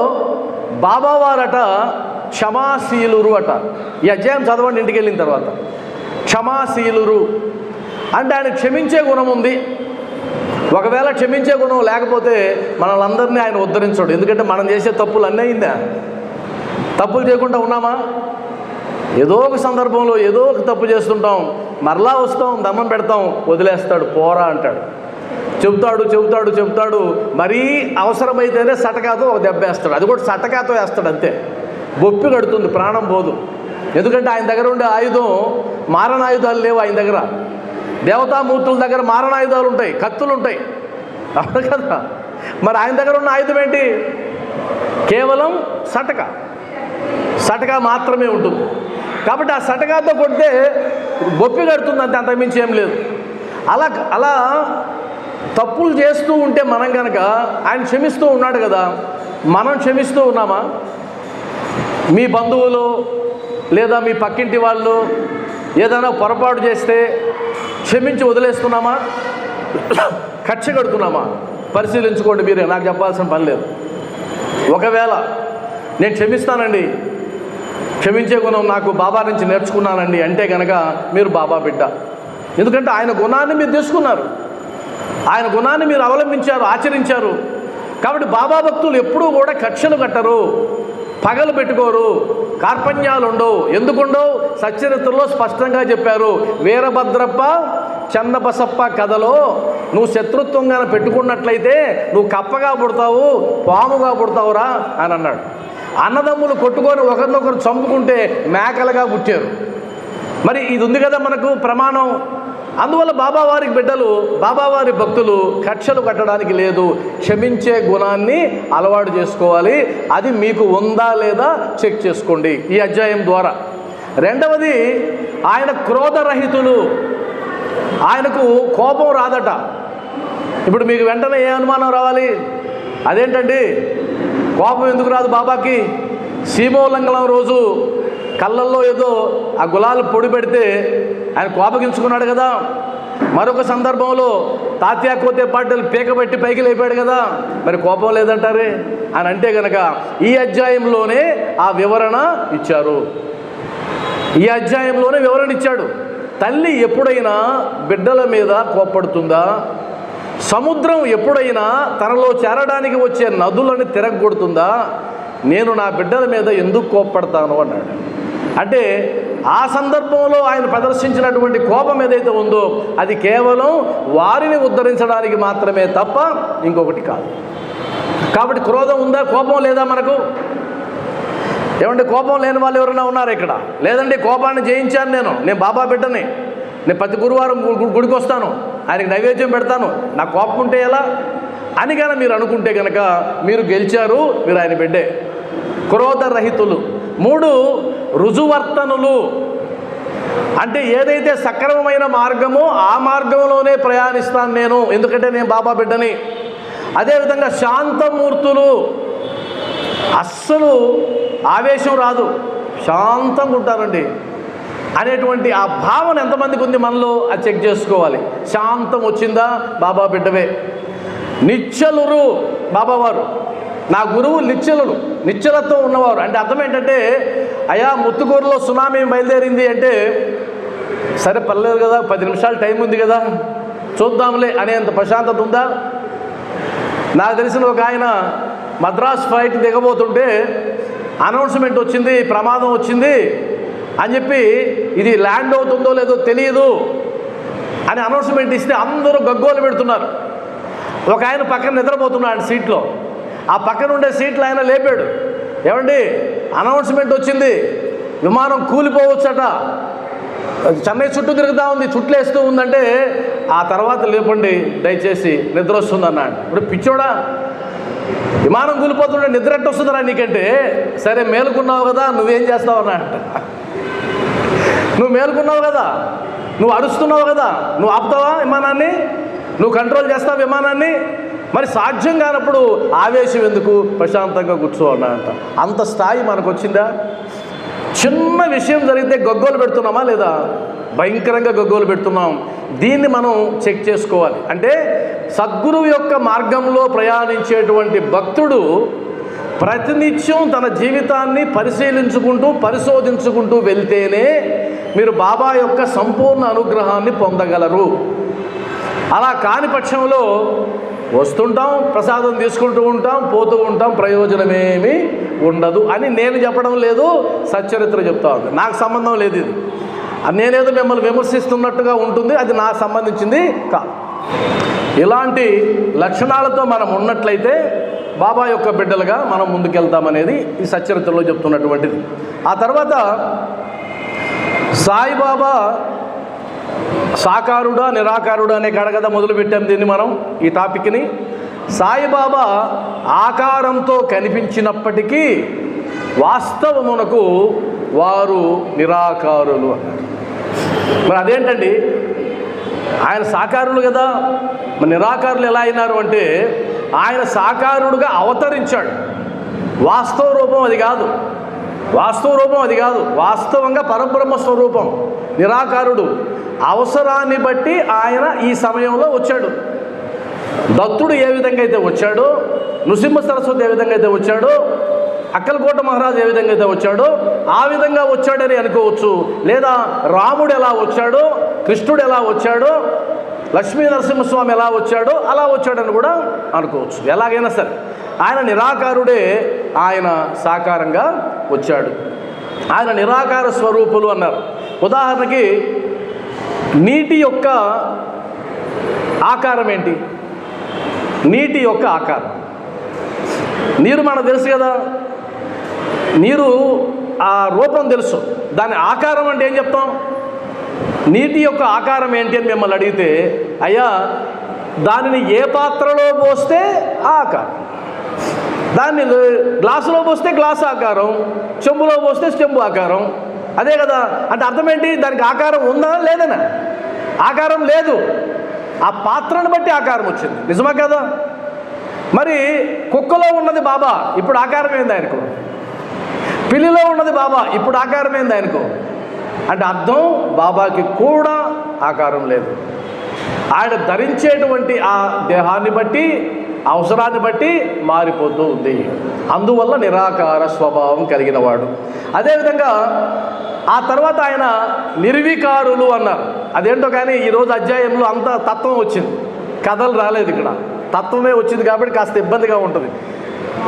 బాబావారట క్షమాశీలురు అట. ఈ అధ్యాయం చదవండి ఇంటికి వెళ్ళిన తర్వాత. క్షమాశీలురు అంటే ఆయన క్షమించే గుణం ఉంది. ఒకవేళ క్షమించే గుణం లేకపోతే మనల్ని ఆయన ఉద్ధరించడు. ఎందుకంటే మనం చేసే తప్పులు అన్నీ అయిందా? తప్పులు చేయకుండా ఉన్నామా? ఏదో ఒక సందర్భంలో ఏదో ఒక తప్పు చేస్తుంటాం, మరలా వస్తాం, దమ్మం పెడతాం, వదిలేస్తాడు, పోరా అంటాడు, చెబుతాడు. మరీ అవసరమైతేనే సటకాతో ఒక దెబ్బ వేస్తాడు. అది కూడా సటకాతో వేస్తాడు అంతే. బొప్పి కడుతుంది, ప్రాణం పోదు. ఎందుకంటే ఆయన దగ్గర ఉండే ఆయుధం మారణాయుధాలు లేవు ఆయన దగ్గర. దేవతామూర్తుల దగ్గర మారణాయుధాలు ఉంటాయి, కత్తులు ఉంటాయి, అవును కదా. మరి ఆయన దగ్గర ఉన్న ఆయుధం ఏంటి? కేవలం సటక మాత్రమే ఉంటుంది. కాబట్టి ఆ సటకాతో కొడితే బొప్పి కడుతుంది అంతే, అంతకుమించి ఏం లేదు. అలా తప్పులు చేస్తూ ఉంటే మనం కనుక, ఆయన క్షమిస్తూ ఉన్నాడు కదా, మనం క్షమిస్తూ ఉన్నామా? మీ బంధువులు లేదా మీ పక్కింటి వాళ్ళు ఏదైనా పొరపాటు చేస్తే క్షమించి వదిలేస్తున్నామా? కక్ష కడుతున్నామా? పరిశీలించుకోండి మీరే, నాకు చెప్పాల్సిన పని లేదు. ఒకవేళ నేను క్షమిస్తానండి, క్షమించే గుణం నాకు బాబా నుంచి నేర్చుకున్నానండి అంటే కనుక మీరు బాబా బిడ్డ. ఎందుకంటే ఆయన గుణాన్ని మీరు తీసుకున్నారు, ఆయన గుణాన్ని మీరు అవలంబించారు, ఆచరించారు. కాబట్టి బాబా భక్తులు ఎప్పుడూ కూడా కక్షలు కట్టరు, పగలు పెట్టుకోరు, కార్పణ్యాలు ఉండవు. ఎందుకుండవు? సచ్చరిత్రలో స్పష్టంగా చెప్పారు. వీరభద్రప్ప చెన్నబసప్ప కథలో నువ్వు శత్రుత్వంగా పెట్టుకున్నట్లయితే నువ్వు కప్పగా పుడతావు, పాముగా పుడతావురా అని అన్నాడు. అన్నదమ్ములు కొట్టుకొని ఒకరినొకరు చంపుకుంటే మేకలుగా పుట్టారు. మరి ఇది ఉంది కదా మనకు ప్రమాణం. అందువల్ల బాబావారికి బిడ్డలు, బాబావారి భక్తులు కక్షలు కట్టడానికి లేదు, క్షమించే గుణాన్ని అలవాటు చేసుకోవాలి. అది మీకు ఉందా లేదా చెక్ చేసుకోండి ఈ అధ్యాయం ద్వారా. రెండవది, ఆయన క్రోధరహితులు, ఆయనకు కోపం రాదట. ఇప్పుడు మీకు వెంటనే ఏ అనుమానం రావాలి? అదేంటండి కోపం ఎందుకు రాదు బాబాకి? సీమోల్లంఘనం రోజు కళ్ళల్లో ఏదో ఆ గులాలు పొడి పెడితే ఆయన కోపగించుకున్నాడు కదా. మరొక సందర్భంలో తాత్యా కోతే పాటలు పీకబెట్టి పైకి లేపాడు కదా, మరి కోపం లేదంటారే అని అంటే కనుక ఈ అధ్యాయంలోనే ఆ వివరణ ఇచ్చారు. ఈ అధ్యాయంలోనే వివరణ ఇచ్చాడు. తల్లి ఎప్పుడైనా బిడ్డల మీద కోప్పడుతుందా? సముద్రం ఎప్పుడైనా తనలో చేరడానికి వచ్చే నదులను తిరగొడుతుందా? నేను నా బిడ్డల మీద ఎందుకు కోప్పడతాను అన్నాడు. అంటే ఆ సందర్భంలో ఆయన ప్రదర్శించినటువంటి కోపం ఏదైతే ఉందో అది కేవలం వారిని ఉద్ధరించడానికి మాత్రమే తప్ప ఇంకొకటి కాదు. కాబట్టి క్రోధం ఉందా, కోపం లేదా మనకు? ఏమంటే కోపం లేని వాళ్ళు ఎవరైనా ఉన్నారు ఇక్కడ? లేదండి, కోపాన్ని జయించాను నేను బాబా బిడ్డని, నేను ప్రతి గురువారం గుడికి వస్తాను, ఆయనకి నైవేద్యం పెడతాను, నాకు కోపం ఉంటే ఎలా అని కానీ మీరు అనుకుంటే కనుక మీరు గెలిచారు, మీరు ఆయన బిడ్డే. క్రోధరహితులు. 3 రుజువర్తనులు. అంటే ఏదైతే సక్రమమైన మార్గమో ఆ మార్గంలోనే ప్రయాణిస్తాను నేను, ఎందుకంటే నేను బాబా బిడ్డని. అదేవిధంగా శాంతమూర్తులు. అస్సలు ఆవేశం రాదు, శాంతంగా ఉంటారండి అనేటువంటి ఆ భావన ఎంతమందికి ఉంది మనలో, అది చెక్ చేసుకోవాలి. శాంతం వచ్చిందా, బాబా బిడ్డవే. నిశ్చలురు. బాబావారు నా గురువు నిశ్చలుడు, నిశ్చలత్వం ఉన్నవారు. అంటే అర్థం ఏంటంటే, అయ్యా ముత్తుకూరులో సునామీ బయలుదేరింది అంటే సరే పర్లేదు కదా, 10 నిమిషాలు టైం ఉంది కదా, చూద్దాంలే అనేంత ప్రశాంతత ఉందా? నాకు తెలిసిన ఒక ఆయన మద్రాస్ ఫ్లైట్ దిగబోతుంటే అనౌన్స్మెంట్ వచ్చింది, ప్రమాదం వచ్చింది అని చెప్పి, ఇది ల్యాండ్ అవుతుందో లేదో తెలియదు అని అనౌన్స్మెంట్ ఇస్తే అందరూ గగ్గోలు పెడుతున్నారు. ఒక ఆయన పక్కన నిద్రపోతున్నాడు సీట్లో. ఆ పక్కన ఉండే సీట్లు ఆయన లేపాడు. ఏమండి, అనౌన్స్మెంట్ వచ్చింది, విమానం కూలిపోవచ్చట, చెన్నై చుట్టూ తిరుగుతూ ఉంది, చుట్లేస్తూ ఉందంటే ఆ తర్వాత లేపండి దయచేసి, నిద్ర వస్తుంది అన్నాడు. ఇప్పుడు పిచ్చోడా, విమానం కూలిపోతుంటే నిద్ర ఎట్ట వస్తుందిరా నీకంటే? సరే మేలుకున్నావు కదా, నువ్వేం చేస్తావు అన్నాడు. నువ్వు మేలుకున్నావు కదా, నువ్వు అరుస్తున్నావు కదా, నువ్వు ఆపుతావా విమానాన్ని? నువ్వు కంట్రోల్ చేస్తావు విమానాన్ని? మరి సాధ్యం కానప్పుడు ఆవేశం ఎందుకు, ప్రశాంతంగా కూర్చోవాలంట. అంత స్థాయి మనకు వచ్చిందా? చిన్న విషయం జరిగితే గగ్గోలు పెడుతున్నామా లేదా? భయంకరంగా గగ్గోలు పెడుతున్నాం. దీన్ని మనం చెక్ చేసుకోవాలి. అంటే సద్గురువు యొక్క మార్గంలో ప్రయాణించేటువంటి భక్తుడు ప్రతినిత్యం తన జీవితాన్ని పరిశోధించుకుంటూ వెళ్తేనే మీరు బాబా యొక్క సంపూర్ణ అనుగ్రహాన్ని పొందగలరు. అలా కాని పక్షంలో వస్తుంటాం, ప్రసాదం తీసుకుంటూ ఉంటాం, పోతూ ఉంటాం, ప్రయోజనమేమీ ఉండదు అని నేను చెప్పడం లేదు, సచ్చరిత్ర చెప్తా ఉంది. నాకు సంబంధం లేదు ఇది. నేనేదో మిమ్మల్ని విమర్శిస్తున్నట్టుగా ఉంటుంది, అది నాకు సంబంధించింది కాదు. ఇలాంటి లక్షణాలతో మనం ఉన్నట్లయితే బాబా యొక్క బిడ్డలుగా మనం ముందుకెళ్తామనేది ఈ సచ్చరిత్రలో చెప్తున్నటువంటిది. ఆ తర్వాత సాయిబాబా సాకారుడా నిరాకారుడా అనే కాడ కదా మొదలుపెట్టాం దీన్ని మనం, ఈ టాపిక్ని. సాయిబాబా ఆకారంతో కనిపించినప్పటికీ వాస్తవమునకు వారు నిరాకారులు అన్నారు. మరి అదేంటండి, ఆయన సాకారులు కదా, మరి నిరాకారులు ఎలా అయినారు అంటే, ఆయన సాకారుడుగా అవతరించాడు. వాస్తవ రూపం అది కాదు, వాస్తవంగా పరబ్రహ్మ స్వరూపం. నిరాకారుడు. అవసరాన్ని బట్టి ఆయన ఈ సమయంలో వచ్చాడు. దత్తుడు ఏ విధంగా అయితే వచ్చాడో, నృసింహ సరస్వతి ఏ విధంగా అయితే వచ్చాడో, అక్కలకోట మహారాజు ఏ విధంగా అయితే వచ్చాడో ఆ విధంగా వచ్చాడని అనుకోవచ్చు. లేదా రాముడు ఎలా వచ్చాడో, కృష్ణుడు ఎలా వచ్చాడో, లక్ష్మీ నరసింహస్వామి ఎలా వచ్చాడో అలా వచ్చాడని కూడా అనుకోవచ్చు. ఎలాగైనా సరే ఆయన నిరాకారుడే, ఆయన సాకారంగా వచ్చాడు. ఆయన నిరాకార స్వరూపులు అన్నారు. ఉదాహరణకి నీటి యొక్క ఆకారం ఏంటి? నీటి యొక్క ఆకారం, నీరు మనకు తెలుసు కదా, నీరు ఆ రూపం తెలుసు, దాని ఆకారం అంటే ఏం చెప్తాం? నీటి యొక్క ఆకారం ఏంటి అని మిమ్మల్ని అడిగితే, అయ్యా దానిని ఏ పాత్రలో పోస్తే ఆ ఆకారం, దాన్ని గ్లాసులో పోస్తే గ్లాసు ఆకారం, చెంబులో పోస్తే చెంబు ఆకారం, అదే కదా. అంటే అర్థం ఏంటి? దానికి ఆకారం ఉందా లేదనా? ఆకారం లేదు, ఆ పాత్రను బట్టి ఆకారం వచ్చింది. నిజమా కదా? మరి కుక్కలో ఉన్నది బాబా, ఇప్పుడు ఆకారం ఏంది ఆయనకు? పిల్లిలో ఉన్నది బాబా, ఇప్పుడు ఆకారం ఏంది ఆయనకు? అంటే అర్థం బాబాకి కూడా ఆకారం లేదు. ఆయన ధరించేటువంటి ఆ దేహాన్ని బట్టి, అవసరాన్ని బట్టి మారిపోతూ ఉంది. అందువల్ల నిరాకార స్వభావం కలిగిన వాడు. అదేవిధంగా ఆ తర్వాత ఆయన నిర్వికారులు అన్నారు. అదేంటో కానీ ఈరోజు అధ్యాయంలో అంత తత్వం వచ్చింది, కథలు రాలేదు. ఇక్కడ తత్వమే వచ్చింది కాబట్టి కాస్త ఇబ్బందిగా ఉంటుంది.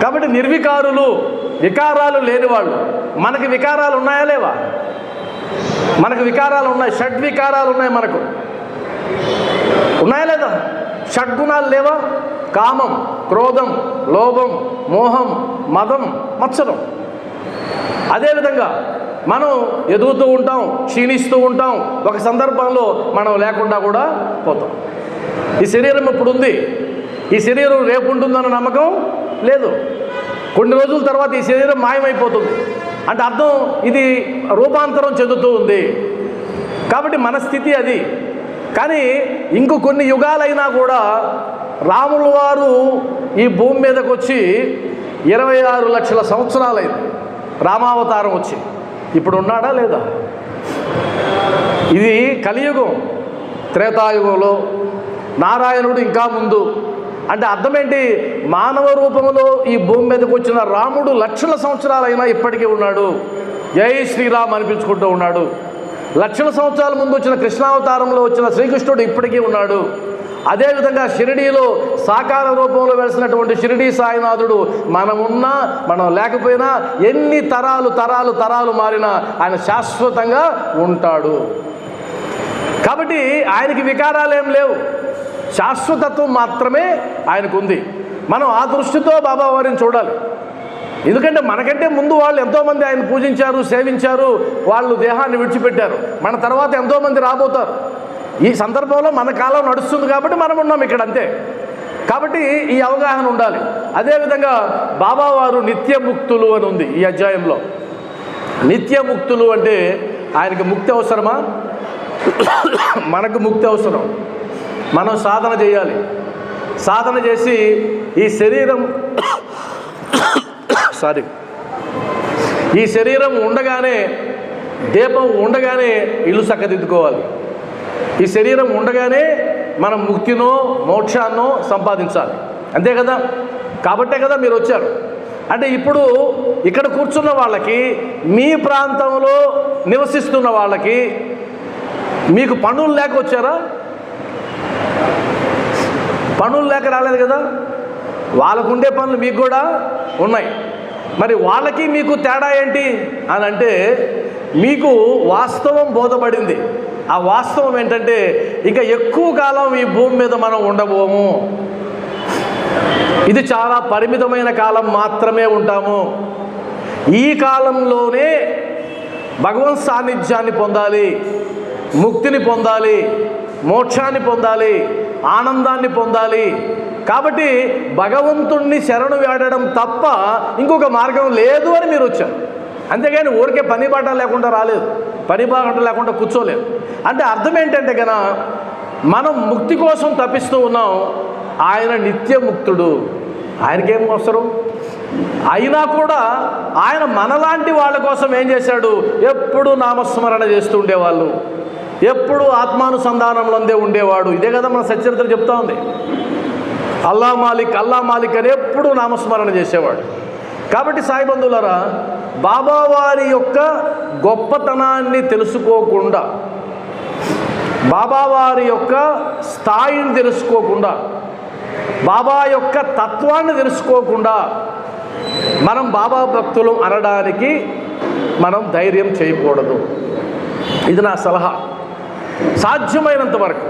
కాబట్టి నిర్వికారులు, వికారాలు లేనివాళ్ళు. మనకి వికారాలు ఉన్నాయా లేవా? మనకు వికారాలు ఉన్నాయి, షడ్వికారాలు ఉన్నాయి. మనకు ఉన్నాయా లేదా? షడ్గుణాలు లేవా? కామం, క్రోధం, లోభం, మోహం, మదం, మత్సరం. అదేవిధంగా మనం ఎదుగుతూ ఉంటాం, క్షీణిస్తూ ఉంటాం. ఒక సందర్భంలో మనం లేకుండా కూడా పోతాం. ఈ శరీరం ఇప్పుడు ఉంది, ఈ శరీరం రేపు ఉంటుందన్న నమ్మకం లేదు. కొన్ని రోజుల తర్వాత ఈ శరీరం మాయమైపోతుంది. అంటే అర్థం ఇది రూపాంతరం చెందుతూ ఉంది. కాబట్టి మన స్థితి అది. కానీ ఇంకో కొన్ని యుగాలైనా కూడా రాముల వారు ఈ భూమి మీదకి వచ్చి 26 లక్షల సంవత్సరాలైంది. రామావతారం వచ్చి ఇప్పుడు ఉన్నాడా లేదా? ఇది కలియుగం. త్రేతాయుగంలో నారాయణుడు ఇంకా ముందు. అంటే అర్థం ఏంటి? మానవ రూపంలో ఈ భూమి మీదకి వచ్చిన రాముడు లక్షల సంవత్సరాలైనా ఇప్పటికీ ఉన్నాడు. జై శ్రీరామ్ అనిపించుకుంటూ ఉన్నాడు. లక్షల సంవత్సరాల ముందు వచ్చిన కృష్ణావతారంలో వచ్చిన శ్రీకృష్ణుడు ఇప్పటికీ ఉన్నాడు. అదేవిధంగా షిరిడీలో సాకార రూపంలో వెలిసినటువంటి షిరిడీ సాయినాథుడు మనమున్నా మనం లేకపోయినా ఎన్ని తరాలు తరాలు తరాలు మారినా ఆయన శాశ్వతంగా ఉంటాడు. కాబట్టి ఆయనకి వికారాలు ఏం లేవు, శాశ్వతత్వం మాత్రమే ఆయనకు ఉంది. మనం ఆ దృష్టితో బాబావారిని చూడాలి. ఎందుకంటే మనకంటే ముందు వాళ్ళు ఎంతోమంది ఆయన పూజించారు, సేవించారు, వాళ్ళు దేహాన్ని విడిచిపెట్టారు. మన తర్వాత ఎంతోమంది రాబోతారు. ఈ సందర్భంలో మన కాలం నడుస్తుంది కాబట్టి మనం ఉన్నాం ఇక్కడ, అంతే. కాబట్టి ఈ అవగాహన ఉండాలి. అదేవిధంగా బాబావారు నిత్యముక్తులు అని ఉంది ఈ అధ్యాయంలో. నిత్యముక్తులు అంటే ఆయనకి ముక్తి అవసరమా? మనకు ముక్తి అవసరం. మనం సాధన చేయాలి. సాధన చేసి ఈ శరీరం ఈ శరీరం ఉండగానే, దీపం ఉండగానే ఇల్లు చక్కదిద్దుకోవాలి. ఈ శరీరం ఉండగానే మనం ముక్తినో మోక్షాన్నో సంపాదించాలి. అంతే కదా? కాబట్టే కదా మీరు వచ్చారు. అంటే ఇప్పుడు ఇక్కడ కూర్చున్న వాళ్ళకి, మీ ప్రాంతంలో నివసిస్తున్న వాళ్ళకి మీకు పనులు లేక వచ్చారా? పనులు లేక రాలేదు కదా. వాళ్ళకుండే పనులు మీకు కూడా ఉన్నాయి. మరి వాళ్ళకి మీకు తేడా ఏంటి అని అంటే, మీకు వాస్తవం బోధపడింది. ఆ వాస్తవం ఏంటంటే ఇంకా ఎక్కువ కాలం ఈ భూమి మీద మనం ఉండబోము. ఇది చాలా పరిమితమైన కాలం మాత్రమే ఉంటాము. ఈ కాలంలోనే భగవత్ సాన్నిధ్యాన్ని పొందాలి, ముక్తిని పొందాలి, మోక్షాన్ని పొందాలి, ఆనందాన్ని పొందాలి. కాబట్టి భగవంతుణ్ణి శరణు వేడడం తప్ప ఇంకొక మార్గం లేదు అని మీరు వచ్చారు. అంతేగాని ఊరికే పని బాట లేకుండా రాలేదు, పని బాట లేకుండా కూర్చోలేదు. అంటే అర్థం ఏంటంటే కనుక మనం ముక్తి కోసం తప్పిస్తూ ఉన్నాం. ఆయన నిత్యముక్తుడు, ఆయనకేం అవసరం? అయినా కూడా ఆయన మనలాంటి వాళ్ళ కోసం ఏం చేశాడు? ఎప్పుడు నామస్మరణ చేస్తూ ఉండేవాళ్ళు, ఎప్పుడు ఆత్మానుసంధానంలోనే ఉండేవాడు. ఇదే కదా మన సచరిత్ర చెప్తా ఉంది. అల్లా మాలిక్, అల్లా మాలిక్ అని ఎప్పుడు నామస్మరణ చేసేవాడు. కాబట్టి సాయి బంధువులారా, బాబావారి యొక్క గొప్పతనాన్ని తెలుసుకోకుండా, బాబావారి యొక్క స్థాయిని తెలుసుకోకుండా, బాబా యొక్క తత్వాన్ని తెలుసుకోకుండా మనం బాబా భక్తులు అనడానికి మనం ధైర్యం చేయకూడదు. ఇది నా సలహా. సాధ్యమైనంత వరకు,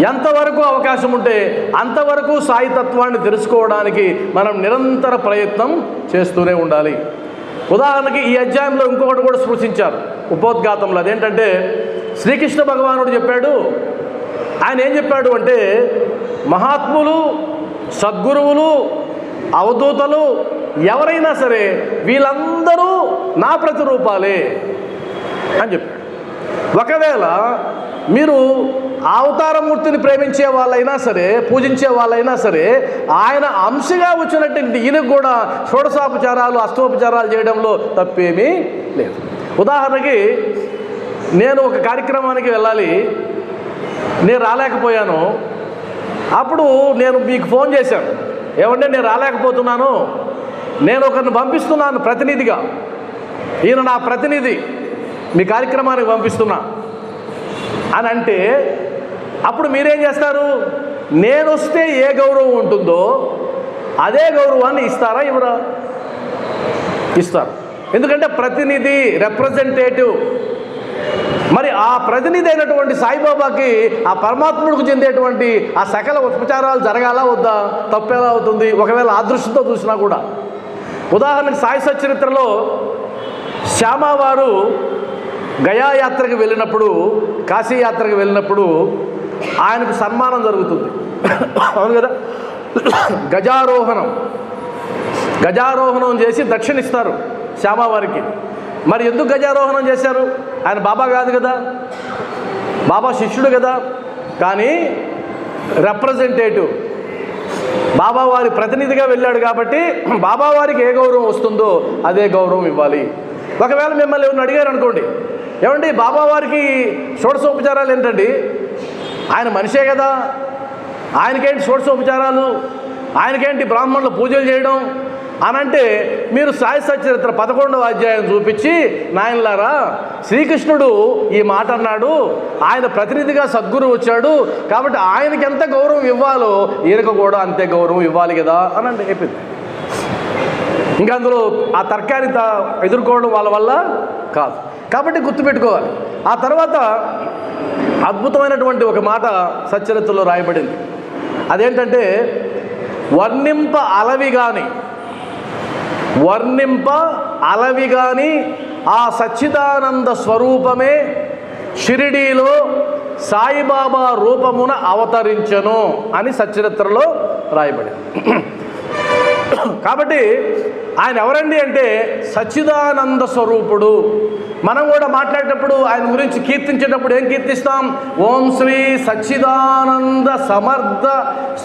ఎంతవరకు అవకాశం ఉంటే అంతవరకు సాయి తత్వాన్ని తెలుసుకోవడానికి మనం నిరంతర ప్రయత్నం చేస్తూనే ఉండాలి. ఉదాహరణకి ఈ అధ్యాయంలో ఇంకొకటి కూడా స్పృశించారు ఉపోద్ఘాతంలో. అదేంటంటే శ్రీకృష్ణ భగవానుడు చెప్పాడు. ఆయన ఏం చెప్పాడు అంటే, మహాత్ములు, సద్గురువులు, అవధూతలు ఎవరైనా సరే వీళ్ళందరూ నా ప్రతిరూపాలే అని చెప్పాడు. ఒకవేళ మీరు అవతారమూర్తిని ప్రేమించే వాళ్ళైనా సరే, పూజించే వాళ్ళైనా సరే, ఆయన అంశగా వచ్చినట్టు ఈయనకు కూడా షోడశోపచారాలు, అష్టోపచారాలు చేయడంలో తప్పేమీ లేదు. ఉదాహరణకి నేను ఒక కార్యక్రమానికి వెళ్ళాలి. నేను రాలేకపోయాను. అప్పుడు నేను మీకు ఫోన్ చేశాను, ఏమంటే నేను రాలేకపోతున్నాను, నేను ఒకరిని పంపిస్తున్నాను ప్రతినిధిగా, ఈయన నా ప్రతినిధి, మీ కార్యక్రమానికి పంపిస్తున్నా అని అంటే, అప్పుడు మీరేం చేస్తారు? నేను వస్తే ఏ గౌరవం ఉంటుందో అదే గౌరవాన్ని ఇస్తారా ఇవ్వరా? ఇస్తారు. ఎందుకంటే ప్రతినిధి, రిప్రజెంటేటివ్. మరి ఆ ప్రతినిధి అయినటువంటి సాయిబాబాకి ఆ పరమాత్ముడికి చెందేటువంటి ఆ సకల ఉపచారాలు జరగాలా వద్దా? తప్పేలా అవుతుంది ఒకవేళ ఆ దృష్టితో చూసినా కూడా. ఉదాహరణకు సాయి సచ్చరిత్రలో శ్యామవారు గయా యాత్రకు వెళ్ళినప్పుడు, కాశీ యాత్రకు వెళ్ళినప్పుడు ఆయనకు సన్మానం జరుగుతుంది. అవును కదా? గజారోహణం చేసి దక్షిణిస్తారు శ్యామవారికి. మరి ఎందుకు గజారోహణం చేశారు? ఆయన బాబా కాదు కదా, బాబా శిష్యుడు కదా, కానీ రిప్రజెంటేటివ్, బాబావారి ప్రతినిధిగా వెళ్ళాడు కాబట్టి బాబావారికి ఏ గౌరవం వస్తుందో అదే గౌరవం ఇవ్వాలి. ఒకవేళ మిమ్మల్ని ఎవరిని అడిగారు అనుకోండి, ఏమండి బాబావారికి షోడశోపచారాలు ఏంటండి, ఆయన మనిషే కదా, ఆయనకేంటి షోడశోపచారాలు, ఆయనకేంటి బ్రాహ్మణులు పూజలు చేయడం అని అంటే, మీరు సాయి సచ్చరిత్ర 11వ అధ్యాయం చూపించి, నాయనలారా శ్రీకృష్ణుడు ఈ మాట అన్నాడు, ఆయన ప్రతినిధిగా సద్గురు వచ్చాడు కాబట్టి ఆయనకి ఎంత గౌరవం ఇవ్వాలో ఈయనకు కూడా అంతే గౌరవం ఇవ్వాలి కదా అని అంటే చెప్పింది. ఇంకా అందులో ఆ తర్కాన్ని ఎదుర్కోవడం వాళ్ళ వల్ల కాదు. కాబట్టి గుర్తుపెట్టుకోవాలి. ఆ తర్వాత అద్భుతమైనటువంటి ఒక మాట సచ్చరిత్రలో రాయబడింది. అదేంటంటే, వర్ణింప అలవి గాని ఆ సచ్చిదానంద స్వరూపమే షిరిడీలో సాయిబాబా రూపమున అవతరించెను అని సచ్చరిత్రలో రాయబడింది. కాబట్టి ఆయన ఎవరండి అంటే సచ్చిదానంద స్వరూపుడు. మనం కూడా మాట్లాడేటప్పుడు ఆయన గురించి కీర్తించేటప్పుడు ఏం కీర్తిస్తాం? ఓం శ్రీ సచ్చిదానంద సమర్థ